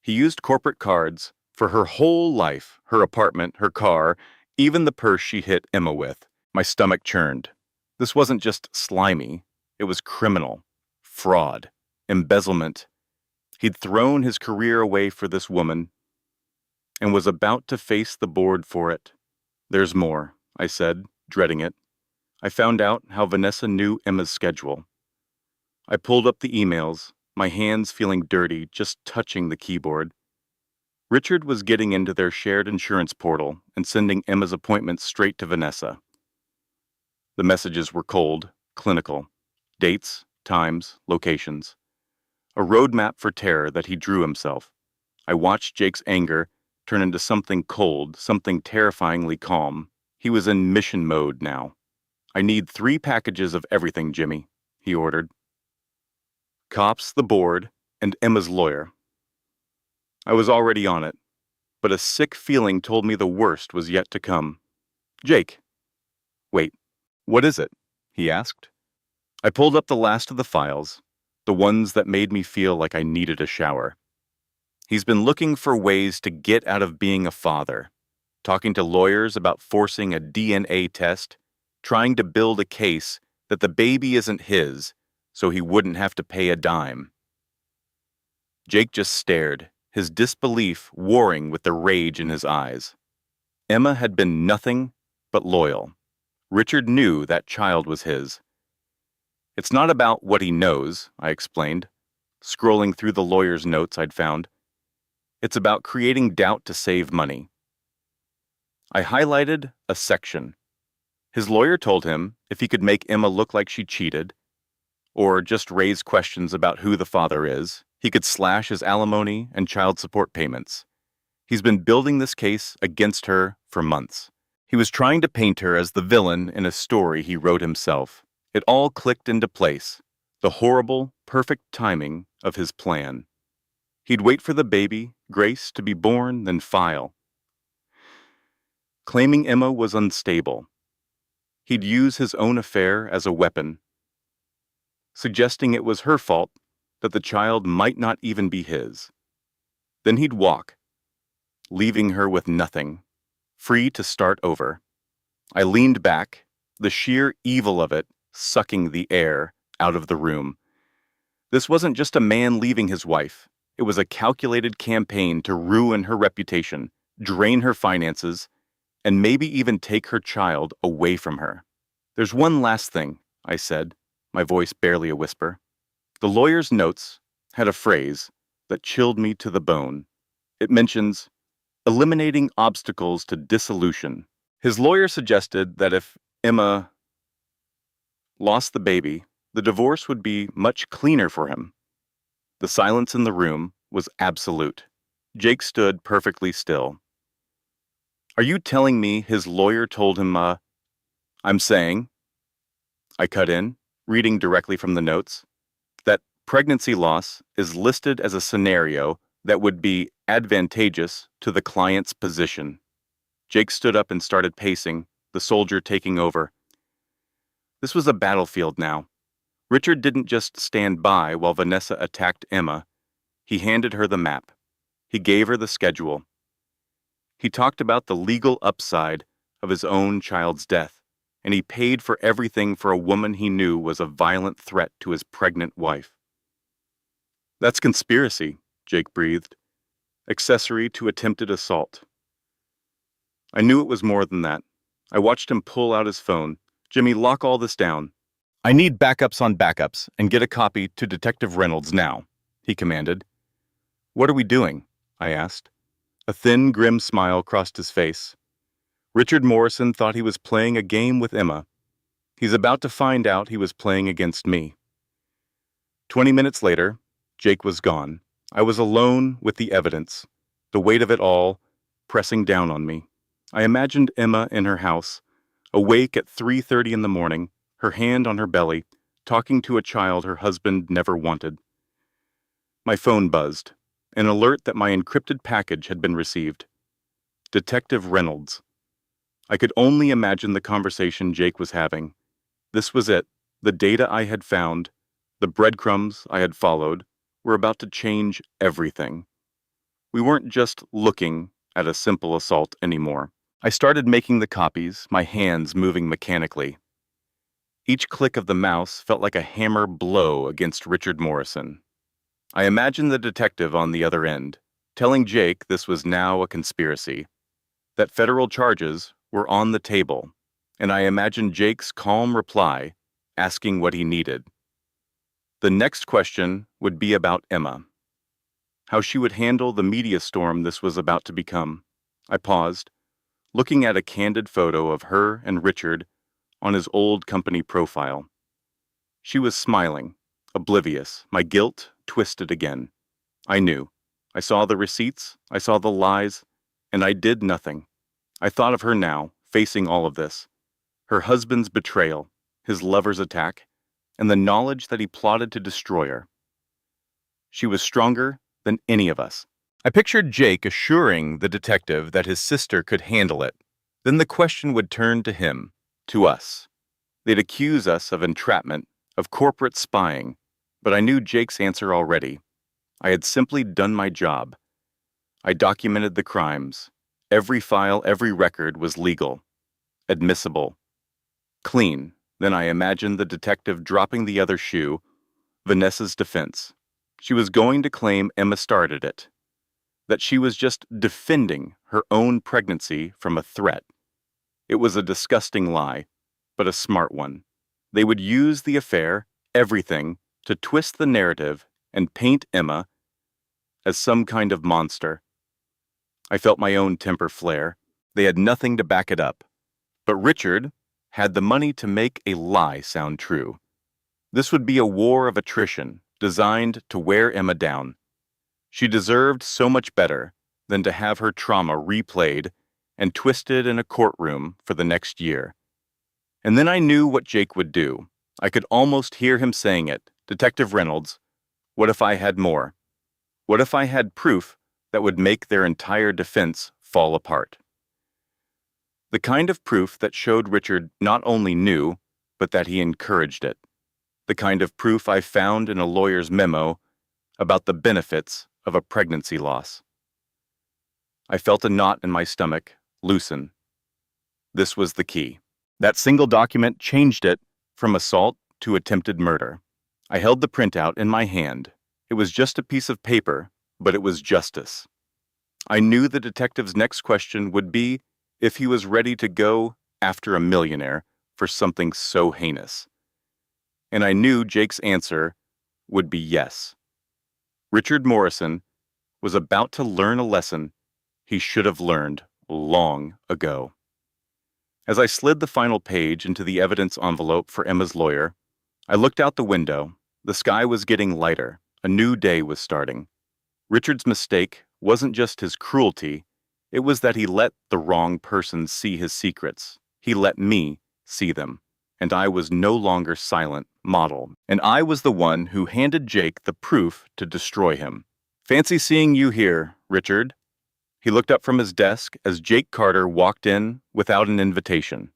Speaker 2: He used corporate cards for her whole life, her apartment, her car, even the purse she hit Emma with. My stomach churned. This wasn't just slimy. It was criminal, fraud, embezzlement. He'd thrown his career away for this woman and was about to face the board for it. There's more, I said, dreading it. I found out how Vanessa knew Emma's schedule. I pulled up the emails, my hands feeling dirty just touching the keyboard. Richard was getting into their shared insurance portal and sending Emma's appointments straight to Vanessa. The messages were cold, clinical. Dates, times, locations. A roadmap for terror that he drew himself. I watched Jake's anger turn into something cold, something terrifyingly calm. He was in mission mode now. I need 3 packages of everything, Jimmy, he ordered. Cops, the board, and Emma's lawyer. I was already on it, but a sick feeling told me the worst was yet to come. Jake. Wait, what is it? He asked. I pulled up the last of the files, the ones that made me feel like I needed a shower. He's been looking for ways to get out of being a father, talking to lawyers about forcing a DNA test, trying to build a case that the baby isn't his, so he wouldn't have to pay a dime. Jake just stared, his disbelief warring with the rage in his eyes. Emma had been nothing but loyal. Richard knew that child was his. It's not about what he knows, I explained, scrolling through the lawyer's notes I'd found. It's about creating doubt to save money. I highlighted a section. His lawyer told him if he could make Emma look like she cheated, or just raise questions about who the father is, he could slash his alimony and child support payments. He's been building this case against her for months. He was trying to paint her as the villain in a story he wrote himself. It all clicked into place, the horrible, perfect timing of his plan. He'd wait for the baby, Grace, to be born, then file. Claiming Emma was unstable. He'd use his own affair as a weapon, suggesting it was her fault that the child might not even be his. Then he'd walk, leaving her with nothing, free to start over. I leaned back, the sheer evil of it sucking the air out of the room. This wasn't just a man leaving his wife. It was a calculated campaign to ruin her reputation, drain her finances, and maybe even take her child away from her. There's one last thing, I said, my voice barely a whisper. The lawyer's notes had a phrase that chilled me to the bone. It mentions eliminating obstacles to dissolution. His lawyer suggested that if Emma lost the baby, the divorce would be much cleaner for him. The silence in the room was absolute. Jake stood perfectly still. Are you telling me his lawyer told him, I'm saying, I cut in, reading directly from the notes, that pregnancy loss is listed as a scenario that would be advantageous to the client's position. Jake stood up and started pacing, the soldier taking over. This was a battlefield now. Richard didn't just stand by while Vanessa attacked Emma. He handed her the map. He gave her the schedule. He talked about the legal upside of his own child's death, and he paid for everything for a woman he knew was a violent threat to his pregnant wife. That's conspiracy, Jake breathed. Accessory to attempted assault. I knew it was more than that. I watched him pull out his phone. Jimmy, lock all this down. I need backups on backups, and get a copy to Detective Reynolds now, he commanded. What are we doing? I asked. A thin, grim smile crossed his face. Richard Morrison thought he was playing a game with Emma. He's about to find out he was playing against me. 20 minutes later, Jake was gone. I was alone with the evidence, the weight of it all pressing down on me. I imagined Emma in her house, awake at 3:30 in the morning, her hand on her belly, talking to a child her husband never wanted. My phone buzzed, an alert that my encrypted package had been received. Detective Reynolds. I could only imagine the conversation Jake was having. This was it. The data I had found, the breadcrumbs I had followed, were about to change everything. We weren't just looking at a simple assault anymore. I started making the copies, my hands moving mechanically. Each click of the mouse felt like a hammer blow against Richard Morrison. I imagined the detective on the other end, telling Jake this was now a conspiracy, that federal charges were on the table, and I imagined Jake's calm reply, asking what he needed. The next question would be about Emma, how she would handle the media storm this was about to become. I paused, looking at a candid photo of her and Richard on his old company profile. She was smiling, oblivious, my guilt twisted again. I knew. I saw the receipts, I saw the lies, and I did nothing. I thought of her now, facing all of this. Her husband's betrayal, his lover's attack, and the knowledge that he plotted to destroy her. She was stronger than any of us. I pictured Jake assuring the detective that his sister could handle it. Then the question would turn to him, to us. They'd accuse us of entrapment, of corporate spying, but I knew Jake's answer already. I had simply done my job. I documented the crimes. Every file, every record was legal, admissible, clean. Then I imagined the detective dropping the other shoe, Vanessa's defense. She was going to claim Emma started it, that she was just defending her own pregnancy from a threat. It was a disgusting lie, but a smart one. They would use the affair, everything, to twist the narrative and paint Emma as some kind of monster. I felt my own temper flare. They had nothing to back it up. But Richard had the money to make a lie sound true. This would be a war of attrition, designed to wear Emma down. She deserved so much better than to have her trauma replayed and twisted in a courtroom for the next year. And then I knew what Jake would do. I could almost hear him saying it. Detective Reynolds, what if I had more? What if I had proof that would make their entire defense fall apart? The kind of proof that showed Richard not only knew, but that he encouraged it. The kind of proof I found in a lawyer's memo about the benefits of a pregnancy loss. I felt a knot in my stomach loosen. This was the key. That single document changed it from assault to attempted murder. I held the printout in my hand. It was just a piece of paper, but it was justice. I knew the detective's next question would be if he was ready to go after a millionaire for something so heinous. And I knew Jake's answer would be yes. Richard Morrison was about to learn a lesson he should have learned long ago. As I slid the final page into the evidence envelope for Emma's lawyer, I looked out the window. The sky was getting lighter. A new day was starting. Richard's mistake wasn't just his cruelty, it was that he let the wrong person see his secrets. He let me see them. And I was no longer silent model. And I was the one who handed Jake the proof to destroy him. Fancy seeing you here, Richard. He looked up from his desk as Jake Carter walked in without an invitation.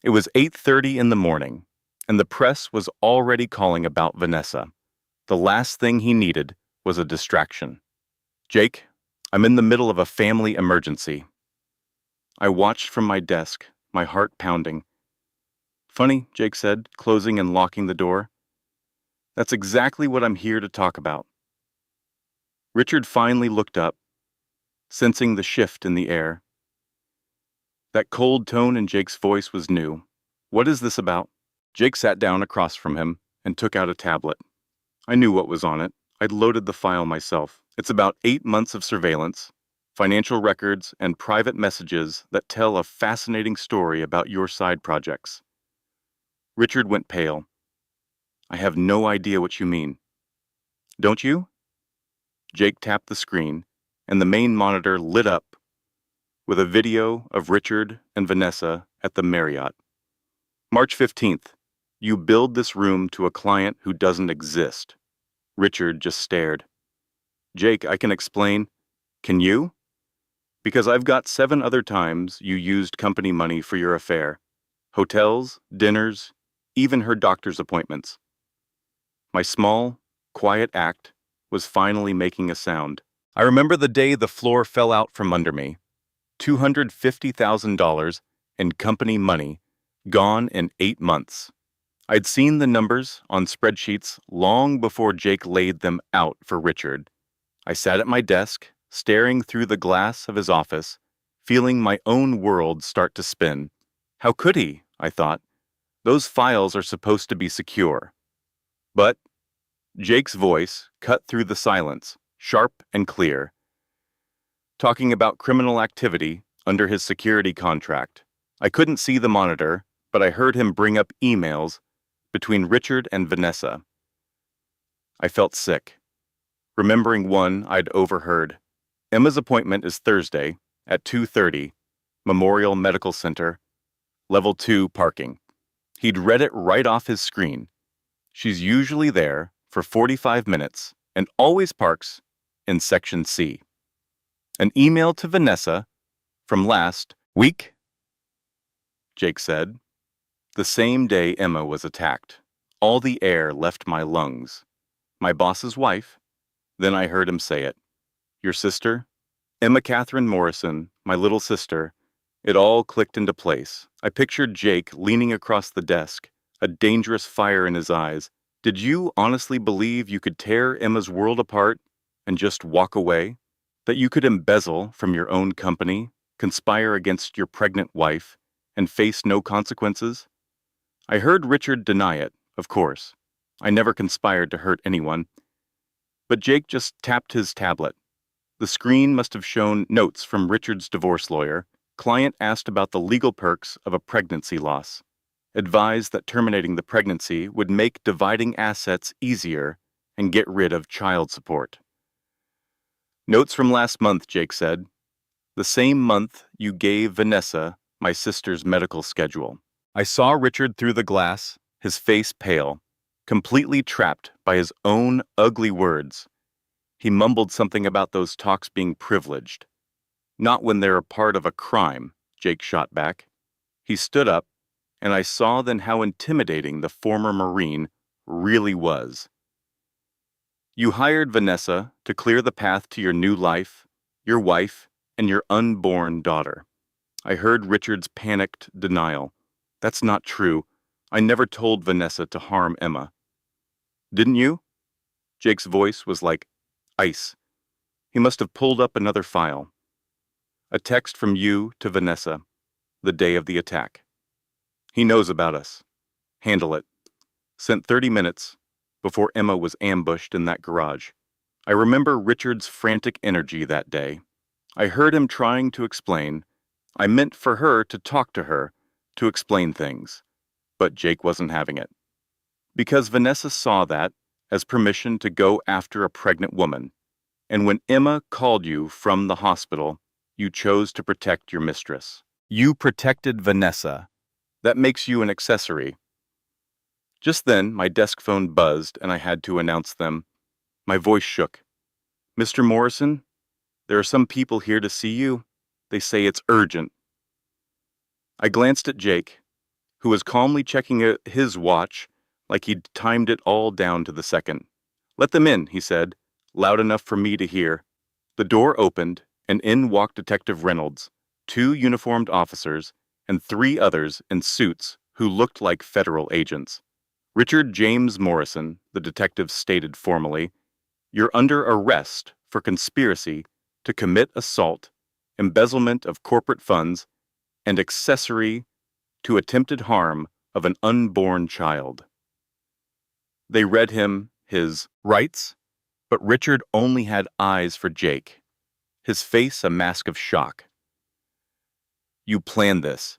Speaker 2: It was 8:30 in the morning, and the press was already calling about Vanessa. The last thing he needed was a distraction. Jake, I'm in the middle of a family emergency. I watched from my desk, my heart pounding. Funny, Jake said, closing and locking the door. That's exactly what I'm here to talk about. Richard finally looked up, sensing the shift in the air. That cold tone in Jake's voice was new. What is this about? Jake sat down across from him and took out a tablet. I knew what was on it. I'd loaded the file myself. It's about 8 months of surveillance, financial records, and private messages that tell a fascinating story about your side projects. Richard went pale. I have no idea what you mean. Don't you? Jake tapped the screen, and the main monitor lit up with a video of Richard and Vanessa at the Marriott. March 15th. You billed this room to a client who doesn't exist. Richard just stared. Jake, I can explain. Can you? Because I've got 7 other times you used company money for your affair. Hotels, dinners, even her doctor's appointments. My small, quiet act was finally making a sound. I remember the day the floor fell out from under me. $250,000 in company money, gone in 8 months. I'd seen the numbers on spreadsheets long before Jake laid them out for Richard. I sat at my desk, staring through the glass of his office, feeling my own world start to spin. How could he? I thought. Those files are supposed to be secure. But Jake's voice cut through the silence, sharp and clear, talking about criminal activity under his security contract. I couldn't see the monitor, but I heard him bring up emails between Richard and Vanessa. I felt sick, remembering one I'd overheard. Emma's appointment is Thursday at 2:30, Memorial Medical Center, Level 2 parking. He'd read it right off his screen. She's usually there for 45 minutes and always parks in Section C. An email to Vanessa from last week, Jake said. The same day Emma was attacked. All the air left my lungs. My boss's wife. Then I heard him say it. Your sister? Emma Catherine Morrison, my little sister. It all clicked into place. I pictured Jake leaning across the desk, a dangerous fire in his eyes. Did you honestly believe you could tear Emma's world apart and just walk away? That you could embezzle from your own company, conspire against your pregnant wife, and face no consequences? I heard Richard deny it, of course. I never conspired to hurt anyone. But Jake just tapped his tablet. The screen must have shown notes from Richard's divorce lawyer. Client asked about the legal perks of a pregnancy loss. Advised that terminating the pregnancy would make dividing assets easier and get rid of child support. Notes from last month, Jake said. The same month you gave Vanessa my sister's medical schedule. I saw Richard through the glass, his face pale, completely trapped by his own ugly words. He mumbled something about those talks being privileged. Not when they're a part of a crime, Jake shot back. He stood up, and I saw then how intimidating the former Marine really was. You hired Vanessa to clear the path to your new life, your wife, and your unborn daughter. I heard Richard's panicked denial. That's not true. I never told Vanessa to harm Emma. Didn't you? Jake's voice was like ice. He must have pulled up another file. A text from you to Vanessa, the day of the attack. He knows about us. Handle it. Sent 30 minutes before Emma was ambushed in that garage. I remember Richard's frantic energy that day. I heard him trying to explain. I meant for her to talk to her, to explain things. But Jake wasn't having it. Because Vanessa saw that as permission to go after a pregnant woman. And when Emma called you from the hospital, you chose to protect your mistress. You protected Vanessa. That makes you an accessory. Just then, my desk phone buzzed and I had to announce them. My voice shook. Mr. Morrison, there are some people here to see you. They say it's urgent. I glanced at Jake, who was calmly checking his watch like he'd timed it all down to the second. Let them in, he said, loud enough for me to hear. The door opened, and in walked Detective Reynolds, 2 uniformed officers, and 3 others in suits who looked like federal agents. Richard James Morrison, the detective stated formally, "You're under arrest for conspiracy to commit assault, embezzlement of corporate funds, and accessory to attempted harm of an unborn child." They read him his rights, but Richard only had eyes for Jake, his face a mask of shock. "You planned this.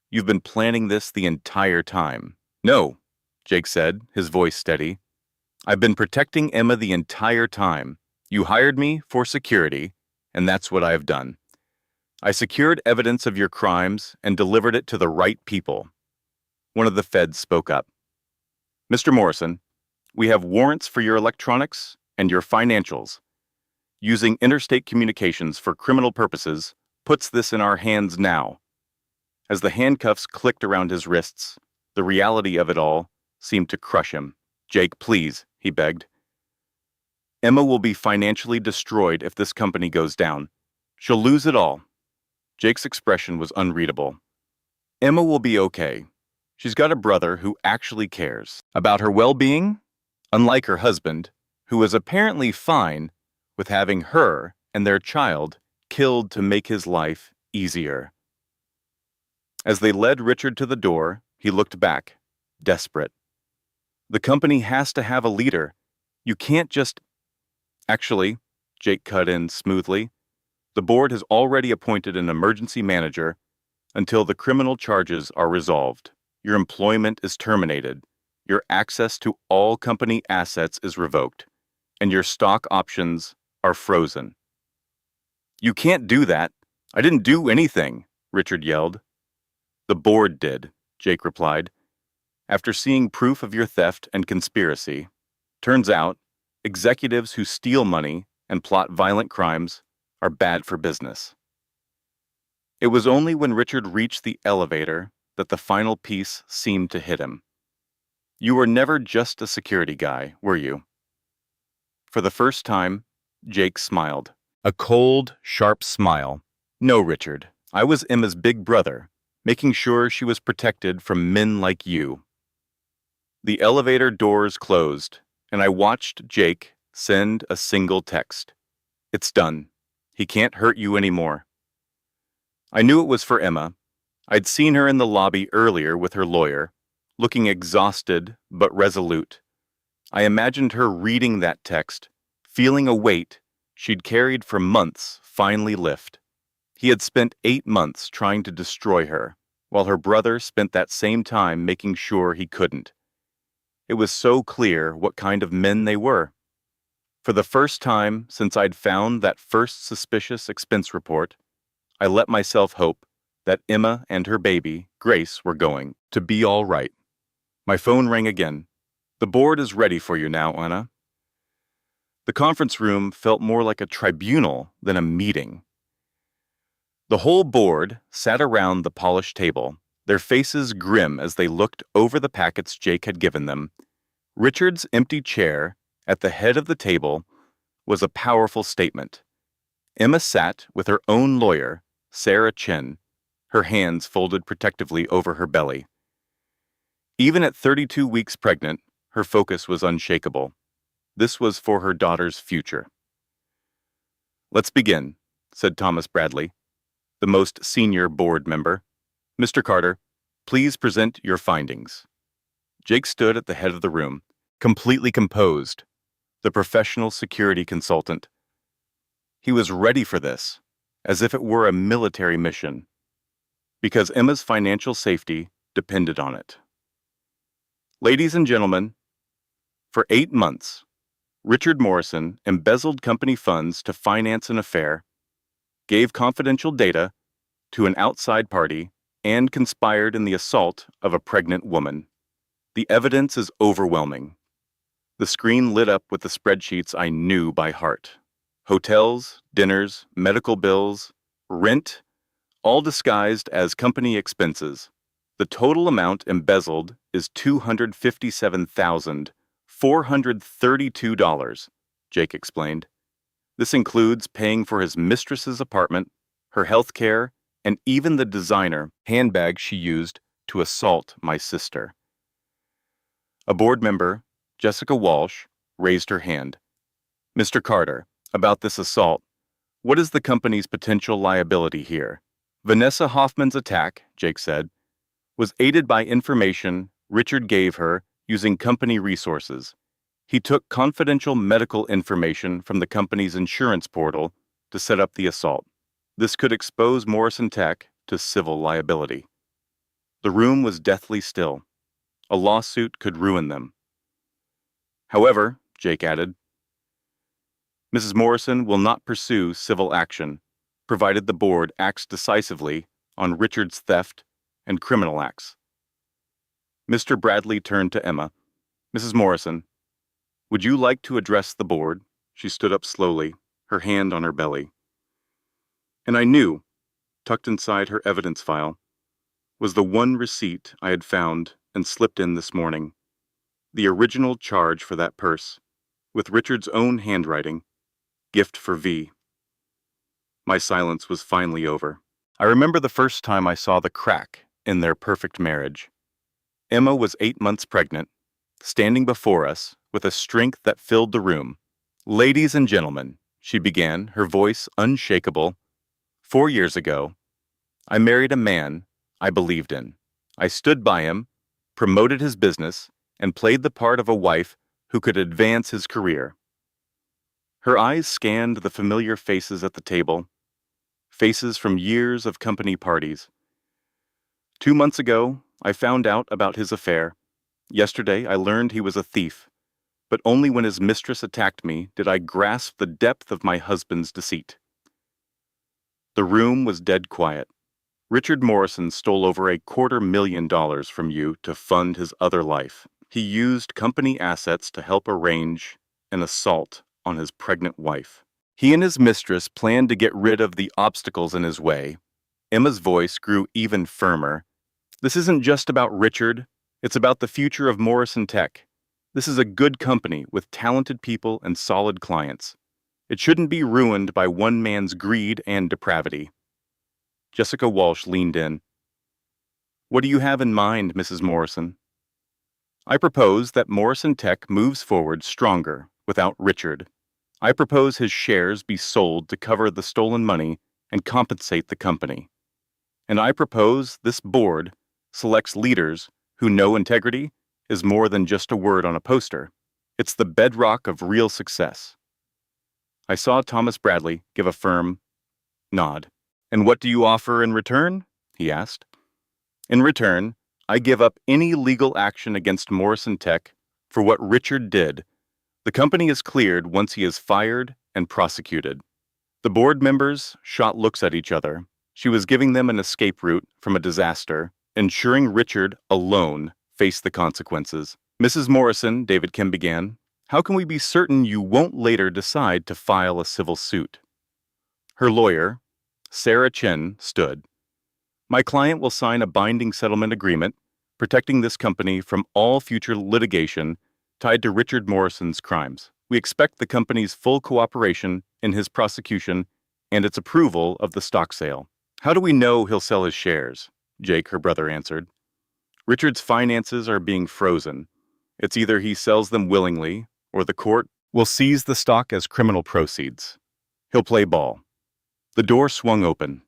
Speaker 2: You've been planning this the entire time." "No," Jake said, his voice steady. "I've been protecting Emma the entire time. You hired me for security, and that's what I've done. I secured evidence of your crimes and delivered it to the right people." One of the feds spoke up. "Mr. Morrison, we have warrants for your electronics and your financials. Using interstate communications for criminal purposes puts this in our hands now." As the handcuffs clicked around his wrists, the reality of it all seemed to crush him. "Jake, please," he begged. "Emma will be financially destroyed if this company goes down. She'll lose it all." Jake's expression was unreadable. "Emma will be okay. She's got a brother who actually cares about her well-being, unlike her husband, who was apparently fine with having her and their child killed to make his life easier." As they led Richard to the door, he looked back, desperate. "The company has to have a leader. You can't just—" "Actually," Jake cut in smoothly, "the board has already appointed an emergency manager until the criminal charges are resolved. Your employment is terminated, your access to all company assets is revoked, and your stock options are frozen." "You can't do that. I didn't do anything," Richard yelled. "The board did," Jake replied, "after seeing proof of your theft and conspiracy. Turns out, executives who steal money and plot violent crimes are bad for business." It was only when Richard reached the elevator that the final piece seemed to hit him. "You were never just a security guy, were you?" For the first time, Jake smiled. A cold, sharp smile. "No, Richard. I was Emma's big brother, making sure she was protected from men like you." The elevator doors closed, and I watched Jake send a single text. "It's done. He can't hurt you anymore." I knew it was for Emma. I'd seen her in the lobby earlier with her lawyer, looking exhausted but resolute. I imagined her reading that text, feeling a weight she'd carried for months finally lift. He had spent 8 months trying to destroy her, while her brother spent that same time making sure he couldn't. It was so clear what kind of men they were. For the first time since I'd found that first suspicious expense report, I let myself hope that Emma and her baby, Grace, were going to be all right. My phone rang again. "The board is ready for you now, Anna." The conference room felt more like a tribunal than a meeting. The whole board sat around the polished table, their faces grim as they looked over the packets Jake had given them. Richard's empty chair at the head of the table was a powerful statement. Emma sat with her own lawyer, Sarah Chen, her hands folded protectively over her belly. Even at 32 weeks pregnant, her focus was unshakable. This was for her daughter's future. "Let's begin," said Thomas Bradley, the most senior board member. "Mr. Carter, please present your findings." Jake stood at the head of the room, completely composed, the professional security consultant. He was ready for this, as if it were a military mission, because Emma's financial safety depended on it. "Ladies and gentlemen, for 8 months, Richard Morrison embezzled company funds to finance an affair, gave confidential data to an outside party, and conspired in the assault of a pregnant woman. The evidence is overwhelming." The screen lit up with the spreadsheets I knew by heart. Hotels, dinners, medical bills, rent, all disguised as company expenses. The total amount embezzled is $257,432, Jake explained. This includes paying for his mistress's apartment, her health care, and even the designer handbag she used to assault my sister. A board member, Jessica Walsh, raised her hand. Mr. Carter, about this assault, what is the company's potential liability here? Vanessa Hoffman's attack, Jake said, was aided by information Richard gave her using company resources. He took confidential medical information from the company's insurance portal to set up the assault. This could expose Morrison Tech to civil liability. The room was deathly still. A lawsuit could ruin them. However, Jake added, Mrs. Morrison will not pursue civil action, provided the board acts decisively on Richard's theft and criminal acts. Mr. Bradley turned to Emma. Mrs. Morrison, would you like to address the board? She stood up slowly, her hand on her belly. And I knew, tucked inside her evidence file, was the one receipt I had found and slipped in this morning. The original charge for that purse, with Richard's own handwriting, gift for V. My silence was finally over. I remember the first time I saw the crack in their perfect marriage. Emma was 8 months pregnant, standing before us with a strength that filled the room. Ladies and gentlemen, she began, her voice unshakable. 4 years ago, I married a man I believed in. I stood by him, promoted his business, and played the part of a wife who could advance his career. Her eyes scanned the familiar faces at the table, faces from years of company parties. 2 months ago, I found out about his affair. Yesterday, I learned he was a thief, but only when his mistress attacked me did I grasp the depth of my husband's deceit. The room was dead quiet. Richard Morrison stole over $250,000 from you to fund his other life. He used company assets to help arrange an assault on his pregnant wife. He and his mistress planned to get rid of the obstacles in his way. Emma's voice grew even firmer. This isn't just about Richard, it's about the future of Morrison Tech. This is a good company with talented people and solid clients. It shouldn't be ruined by one man's greed and depravity. Jessica Walsh leaned in. What do you have in mind, Mrs. Morrison? I propose that Morrison Tech moves forward stronger without Richard. I propose his shares be sold to cover the stolen money and compensate the company. And I propose this board selects leaders who know integrity is more than just a word on a poster. It's the bedrock of real success. I saw Thomas Bradley give a firm nod. And what do you offer in return? He asked. In return, I give up any legal action against Morrison Tech for what Richard did. The company is cleared once he is fired and prosecuted. The board members shot looks at each other. She was giving them an escape route from a disaster, ensuring Richard alone faced the consequences. Mrs. Morrison, David Kim began, how can we be certain you won't later decide to file a civil suit? Her lawyer, Sarah Chen, stood. My client will sign a binding settlement agreement protecting this company from all future litigation tied to Richard Morrison's crimes. We expect the company's full cooperation in his prosecution and its approval of the stock sale. How do we know he'll sell his shares? Jake, her brother, answered. Richard's finances are being frozen. It's either he sells them willingly, or the court will seize the stock as criminal proceeds. He'll play ball. The door swung open.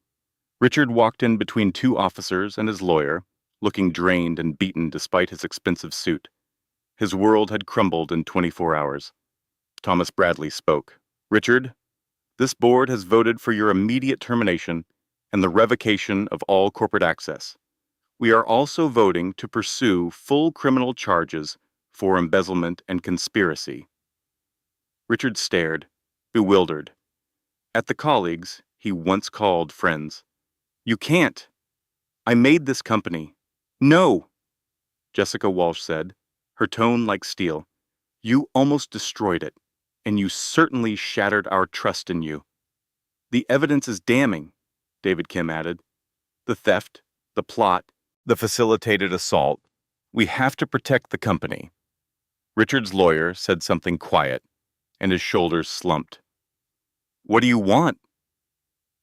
Speaker 2: Richard walked in between two officers and his lawyer, looking drained and beaten despite his expensive suit. His world had crumbled in 24 hours. Thomas Bradley spoke. Richard, this board has voted for your immediate termination and the revocation of all corporate access. We are also voting to pursue full criminal charges for embezzlement and conspiracy. Richard stared, bewildered, at the colleagues he once called friends. You can't. I made this company. No, Jessica Walsh said, her tone like steel. You almost destroyed it, and you certainly shattered our trust in you. The evidence is damning, David Kim added. The theft, the plot, the facilitated assault. We have to protect the company. Richard's lawyer said something quiet, and his shoulders slumped. What do you want?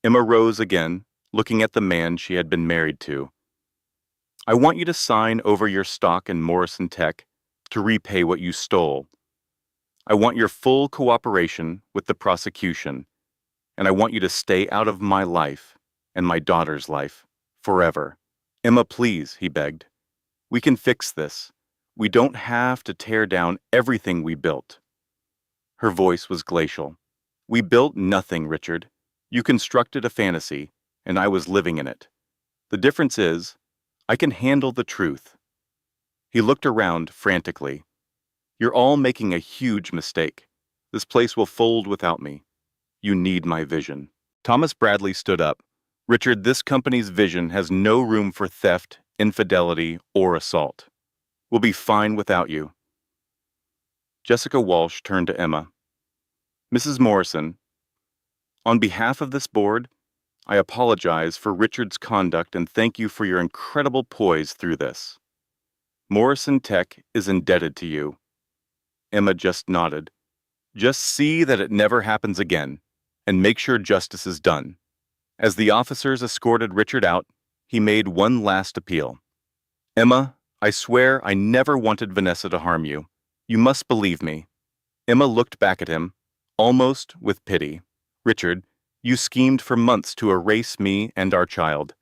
Speaker 2: Emma rose again, looking at the man she had been married to. I want you to sign over your stock in Morrison Tech to repay what you stole. I want your full cooperation with the prosecution, and I want you to stay out of my life and my daughter's life forever. Emma, please, he begged. We can fix this. We don't have to tear down everything we built. Her voice was glacial. We built nothing, Richard. You constructed a fantasy, and I was living in it. The difference is, I can handle the truth. He looked around frantically. You're all making a huge mistake. This place will fold without me. You need my vision. Thomas Bradley stood up. Richard, this company's vision has no room for theft, infidelity, or assault. We'll be fine without you. Jessica Walsh turned to Emma. Mrs. Morrison, on behalf of this board, I apologize for Richard's conduct and thank you for your incredible poise through this. Morrison Tech is indebted to you. Emma just nodded. Just see that it never happens again, and make sure justice is done. As the officers escorted Richard out, he made one last appeal. Emma, I swear I never wanted Vanessa to harm you. You must believe me. Emma looked back at him, almost with pity. Richard, you schemed for months to erase me and our child.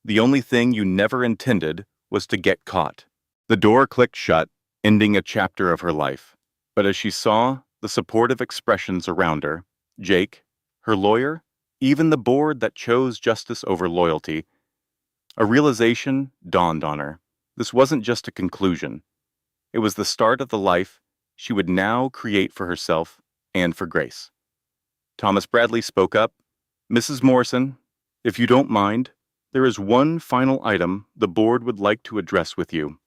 Speaker 2: The only thing you never intended was to get caught. The door clicked shut, ending a chapter of her life. But as she saw the supportive expressions around her, Jake, her lawyer, even the board that chose justice over loyalty, a realization dawned on her. This wasn't just a conclusion. It was the start of the life she would now create for herself and for Grace. Thomas Bradley spoke up. Mrs. Morrison, if you don't mind, there is one final item the board would like to address with you.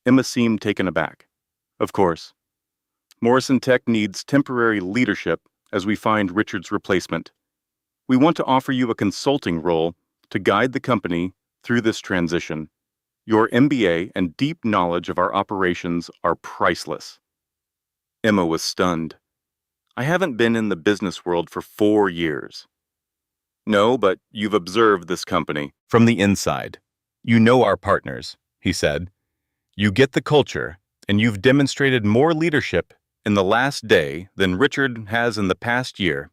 Speaker 2: Emma seemed taken aback. Of course. Morrison Tech needs temporary leadership as we find Richard's replacement. We want to offer you a consulting role to guide the company through this transition. Your MBA and deep knowledge of our operations are priceless. Emma was stunned. I haven't been in the business world for 4 years. No, but you've observed this company from the inside. You know our partners, he said. You get the culture, and you've demonstrated more leadership in the last day than Richard has in the past year.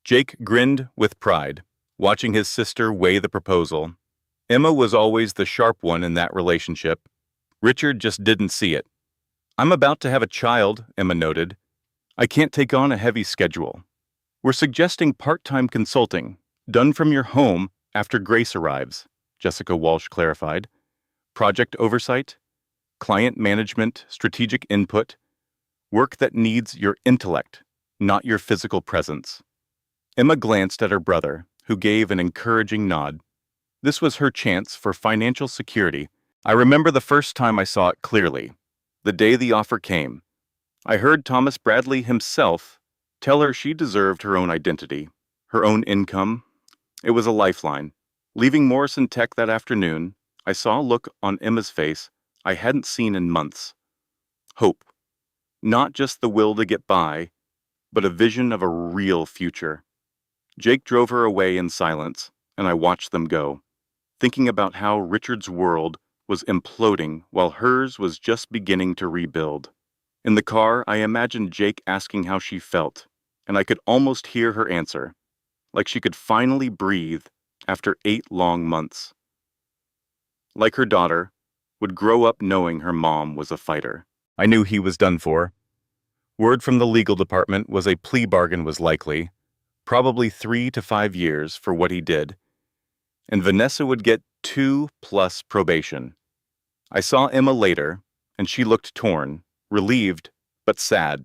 Speaker 2: Jake grinned with pride, watching his sister weigh the proposal. Emma was always the sharp one in that relationship. Richard just didn't see it. I'm about to have a child, Emma noted. I can't take on a heavy schedule. We're suggesting part-time consulting, done from your home after Grace arrives, Jessica Walsh clarified. Project oversight, client management, strategic input, work that needs your intellect, not your physical presence. Emma glanced at her brother, who gave an encouraging nod. This was her chance for financial security. I remember the first time I saw it clearly, the day the offer came. I heard Thomas Bradley himself tell her she deserved her own identity, her own income. It was a lifeline. Leaving Morrison Tech that afternoon, I saw a look on Emma's face I hadn't seen in months. Hope. Not just the will to get by, but a vision of a real future. Jake drove her away in silence, and I watched them go, thinking about how Richard's world was imploding while hers was just beginning to rebuild. In the car, I imagined Jake asking how she felt, and I could almost hear her answer, like she could finally breathe after 8 long months. Like her daughter, would grow up knowing her mom was a fighter. I knew he was done for. Word from the legal department was a plea bargain was likely, probably 3 to 5 years for what he did, and Vanessa would get 2+ probation. I saw Emma later, and she looked torn, relieved, but sad.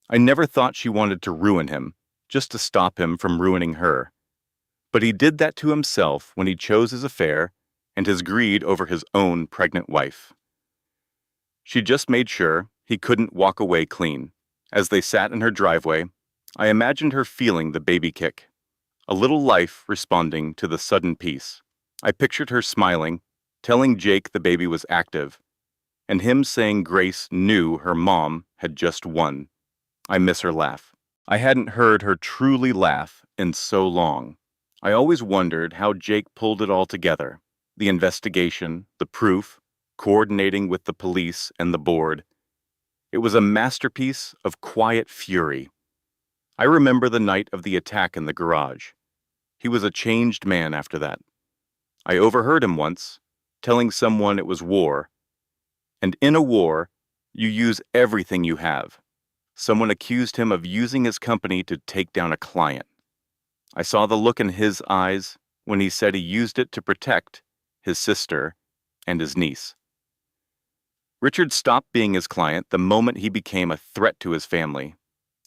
Speaker 2: I never thought she wanted to ruin him, just to stop him from ruining her. But he did that to himself when he chose his affair and his greed over his own pregnant wife. She just made sure he couldn't walk away clean. As they sat in her driveway, I imagined her feeling the baby kick, a little life responding to the sudden peace. I pictured her smiling, telling Jake the baby was active, and him saying Grace knew her mom had just won. I miss her laugh. I hadn't heard her truly laugh in so long. I always wondered how Jake pulled it all together. The investigation, the proof, coordinating with the police and the board. It was a masterpiece of quiet fury. I remember the night of the attack in the garage. He was a changed man after that. I overheard him once, telling someone it was war. And in a war, you use everything you have. Someone accused him of using his company to take down a client. I saw the look in his eyes when he said he used it to protect his sister and his niece. Richard stopped being his client the moment he became a threat to his family.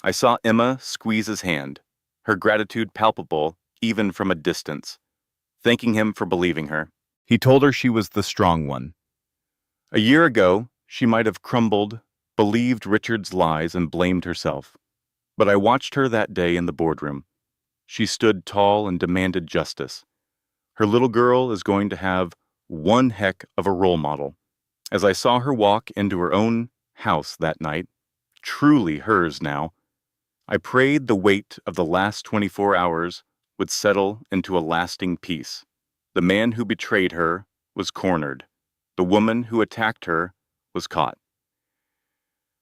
Speaker 2: I saw Emma squeeze his hand, her gratitude palpable even from a distance, thanking him for believing her. He told her she was the strong one. A year ago, she might have crumbled, believed Richard's lies, and blamed herself. But I watched her that day in the boardroom. She stood tall and demanded justice. Her little girl is going to have one heck of a role model. As I saw her walk into her own house that night, truly hers now, I prayed the weight of the last 24 hours would settle into a lasting peace. The man who betrayed her was cornered. The woman who attacked her was caught.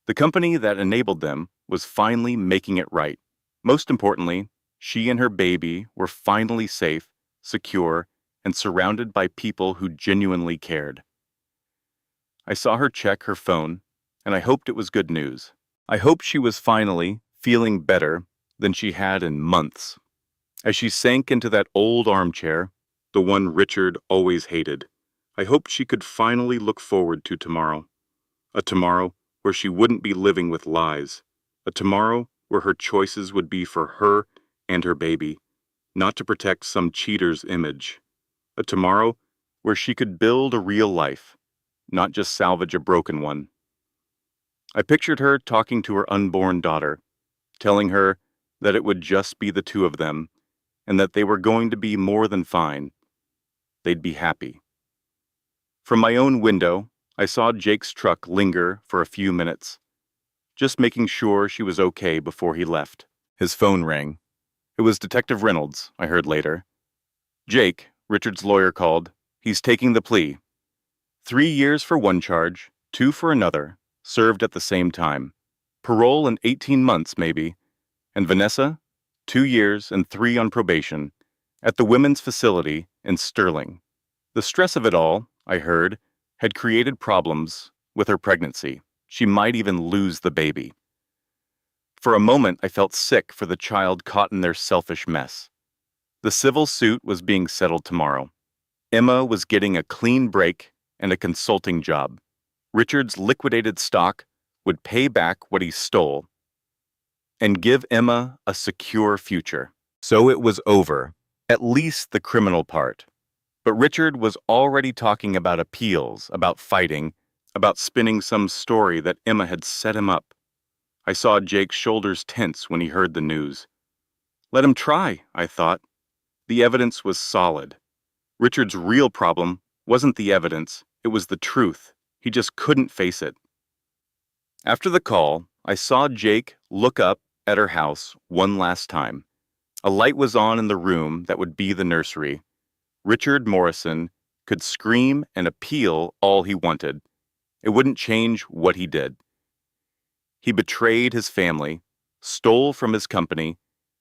Speaker 2: The company that enabled them was finally making it right. Most importantly, she and her baby were finally safe, secure, and surrounded by people who genuinely cared. I saw her check her phone, and I hoped it was good news. I hoped she was finally feeling better than she had in months. As she sank into that old armchair, the one Richard always hated, I hoped she could finally look forward to tomorrow. A tomorrow where she wouldn't be living with lies. A tomorrow where her choices would be for her and her baby, not to protect some cheater's image. A tomorrow where she could build a real life, not just salvage a broken one. I pictured her talking to her unborn daughter, telling her that it would just be the two of them, and that they were going to be more than fine. They'd be happy. From my own window, I saw Jake's truck linger for a few minutes, just making sure she was okay before he left. His phone rang. It was Detective Reynolds, I heard later. Jake, Richard's lawyer, called. He's taking the plea. 3 years for one charge, 2 for another, served at the same time. Parole in 18 months, maybe. And Vanessa, 2 years and 3 on probation, at the women's facility in Sterling. The stress of it all, I heard, had created problems with her pregnancy. She might even lose the baby. For a moment, I felt sick for the child caught in their selfish mess. The civil suit was being settled tomorrow. Emma was getting a clean break and a consulting job. Richard's liquidated stock would pay back what he stole and give Emma a secure future. So it was over, at least the criminal part. But Richard was already talking about appeals, about fighting, about spinning some story that Emma had set him up. I saw Jake's shoulders tense when he heard the news. Let him try, I thought. The evidence was solid. Richard's real problem wasn't the evidence, it was the truth. He just couldn't face it. After the call, I saw Jake look up at her house one last time. A light was on in the room that would be the nursery. Richard Morrison could scream and appeal all he wanted. It wouldn't change what he did. He betrayed his family, stole from his company,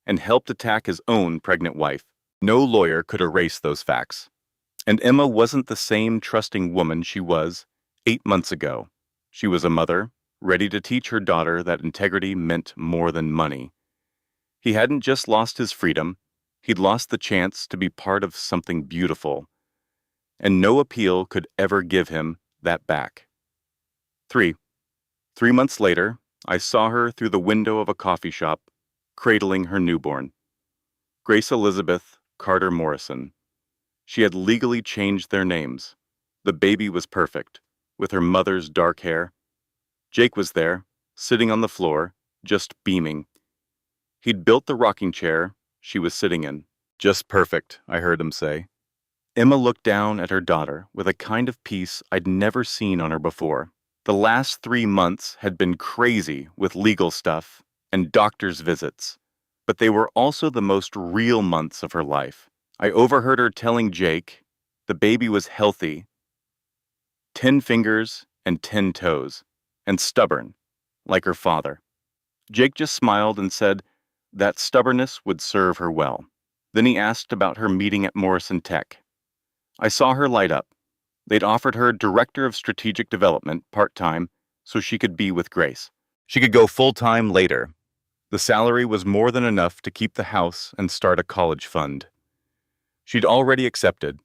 Speaker 2: and helped attack his own pregnant wife. No lawyer could erase those facts. And Emma wasn't the same trusting woman she was 8 months ago. She was a mother, ready to teach her daughter that integrity meant more than money. He hadn't just lost his freedom, he'd lost the chance to be part of something beautiful. And no appeal could ever give him that back. 3 months later, I saw her through the window of a coffee shop, cradling her newborn. Grace Elizabeth Carter Morrison. She had legally changed their names. The baby was perfect, with her mother's dark hair. Jake was there, sitting on the floor, just beaming. He'd built the rocking chair she was sitting in. Just perfect, I heard him say. Emma looked down at her daughter with a kind of peace I'd never seen on her before. The last 3 months had been crazy with legal stuff and doctor's visits, but they were also the most real months of her life. I overheard her telling Jake the baby was healthy, 10 fingers and 10 toes, and stubborn, like her father. Jake just smiled and said that stubbornness would serve her well. Then he asked about her meeting at Morrison Tech. I saw her light up. They'd offered her Director of Strategic Development part-time so she could be with Grace. She could go full-time later. The salary was more than enough to keep the house and start a college fund. She'd already accepted.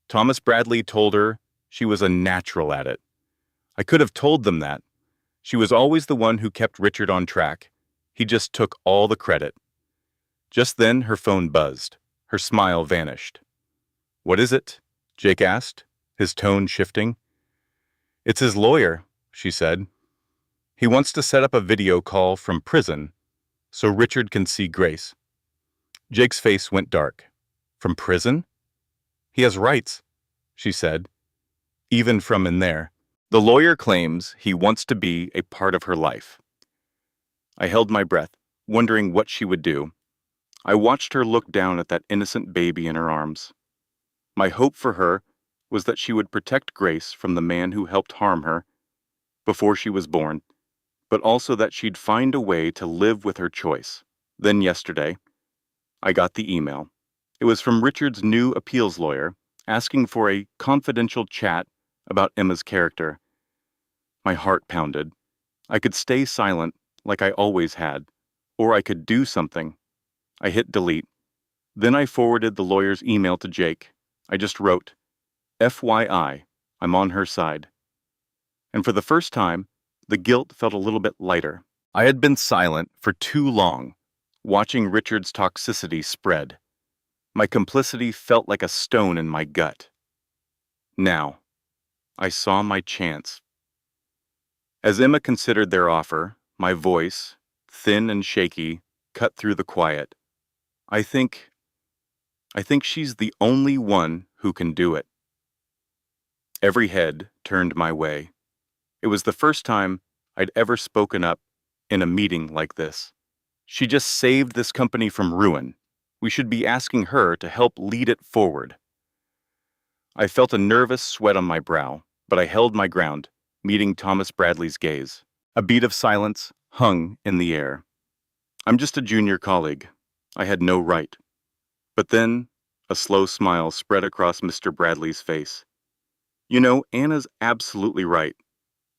Speaker 2: Thomas Bradley told her she was a natural at it. I could have told them that. She was always the one who kept Richard on track. He just took all the credit. Just then, her phone buzzed. Her smile vanished. "What is it?" Jake asked, his tone shifting. "It's his lawyer," she said. "He wants to set up a video call from prison so Richard can see Grace." Jake's face went dark. "From prison? He has rights," she said, "even from in there. The lawyer claims he wants to be a part of her life." I held my breath, wondering what she would do. I watched her look down at that innocent baby in her arms. My hope for her was that she would protect Grace from the man who helped harm her before she was born, but also that she'd find a way to live with her choice. Then yesterday, I got the email. It was from Richard's new appeals lawyer, asking for a confidential chat about Emma's character. My heart pounded. I could stay silent like I always had, or I could do something. I hit delete. Then I forwarded the lawyer's email to Jake. I just wrote, "FYI, I'm on her side." And for the first time, the guilt felt a little bit lighter. I had been silent for too long, watching Richard's toxicity spread. My complicity felt like a stone in my gut. Now, I saw my chance. As Emma considered their offer, my voice, thin and shaky, cut through the quiet. I think she's the only one who can do it." Every head turned my way. It was the first time I'd ever spoken up in a meeting like this. She just saved this company from ruin. We should be asking her to help lead it forward. I felt a nervous sweat on my brow, but I held my ground, meeting Thomas Bradley's gaze. A beat of silence hung in the air. "I'm just a junior colleague. I had no right." But then, a slow smile spread across Mr. Bradley's face. "You know, Anna's absolutely right."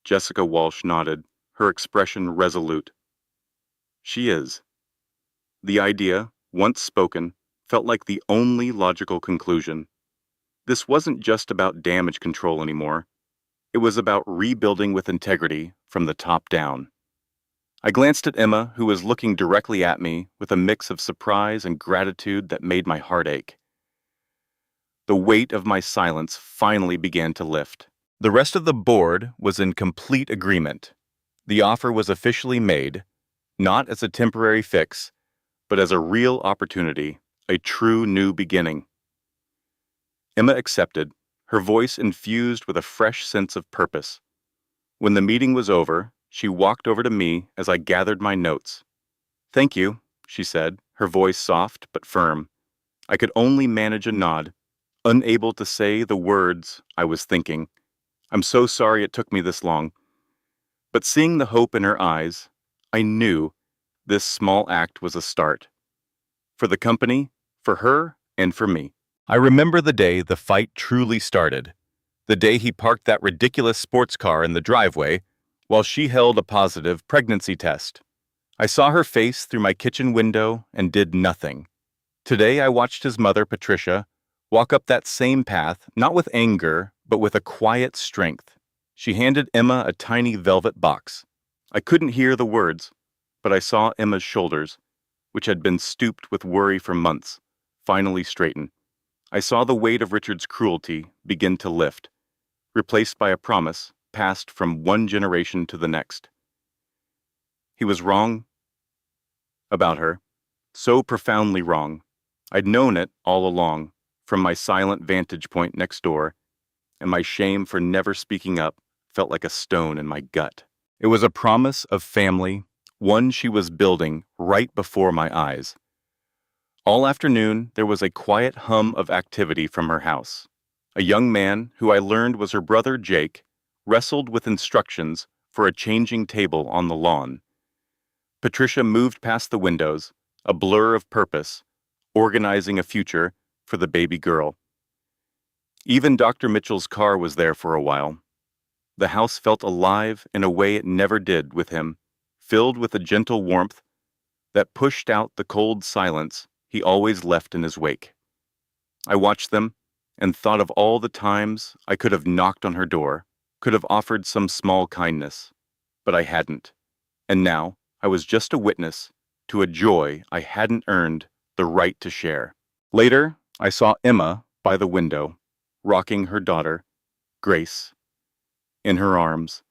Speaker 2: Jessica Walsh nodded, her expression resolute. "She is." The idea, once spoken, felt like the only logical conclusion. This wasn't just about damage control anymore. It was about rebuilding with integrity from the top down. I glanced at Emma, who was looking directly at me with a mix of surprise and gratitude that made my heart ache. The weight of my silence finally began to lift. The rest of the board was in complete agreement. The offer was officially made, not as a temporary fix, but as a real opportunity, a true new beginning. Emma accepted, her voice infused with a fresh sense of purpose. When the meeting was over, she walked over to me as I gathered my notes. "Thank you," she said, her voice soft but firm. I could only manage a nod, unable to say the words I was thinking. "I'm so sorry it took me this long." But seeing the hope in her eyes, I knew this small act was a start. For the company, for her, and for me. I remember the day the fight truly started. The day he parked that ridiculous sports car in the driveway while she held a positive pregnancy test. I saw her face through my kitchen window and did nothing. Today I watched his mother, Patricia, walk up that same path, not with anger, but with a quiet strength. She handed Emma a tiny velvet box. I couldn't hear the words, but I saw Emma's shoulders, which had been stooped with worry for months, finally straighten. I saw the weight of Richard's cruelty begin to lift, replaced by a promise passed from one generation to the next. He was wrong about her, so profoundly wrong. I'd known it all along, from my silent vantage point next door, and my shame for never speaking up felt like a stone in my gut. It was a promise of family, one she was building right before my eyes. All afternoon, there was a quiet hum of activity from her house. A young man, who I learned was her brother Jake, wrestled with instructions for a changing table on the lawn. Patricia moved past the windows, a blur of purpose, organizing a future for the baby girl. Even Dr. Mitchell's car was there for a while. The house felt alive in a way it never did with him, filled with a gentle warmth that pushed out the cold silence he always left in his wake. I watched them and thought of all the times I could have knocked on her door, could have offered some small kindness, but I hadn't. And now I was just a witness to a joy I hadn't earned the right to share. Later, I saw Emma by the window, rocking her daughter, Grace, in her arms.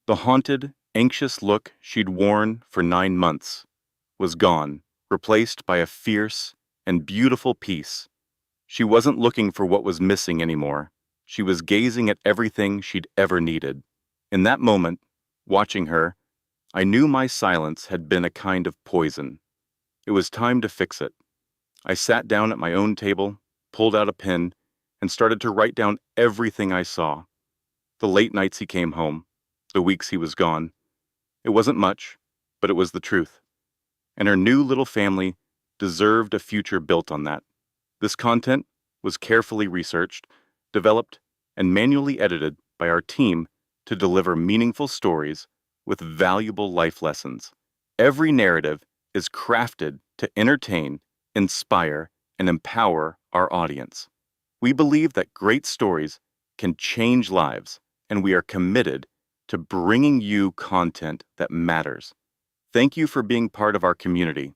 Speaker 2: The haunted, anxious look she'd worn for 9 months was gone, replaced by a fierce and beautiful peace. She wasn't looking for what was missing anymore. She was gazing at everything she'd ever needed. In that moment, watching her, I knew my silence had been a kind of poison. It was time to fix it. I sat down at my own table, pulled out a pen, and started to write down everything I saw. The late nights he came home, the weeks he was gone. It wasn't much, but it was the truth. And her new little family deserved a future built on that. This content was carefully researched, developed, and manually edited by our team to deliver meaningful stories with valuable life lessons. Every narrative is crafted to entertain, inspire, and empower our audience. We believe that great stories can change lives, and we are committed to bringing you content that matters. Thank you for being part of our community.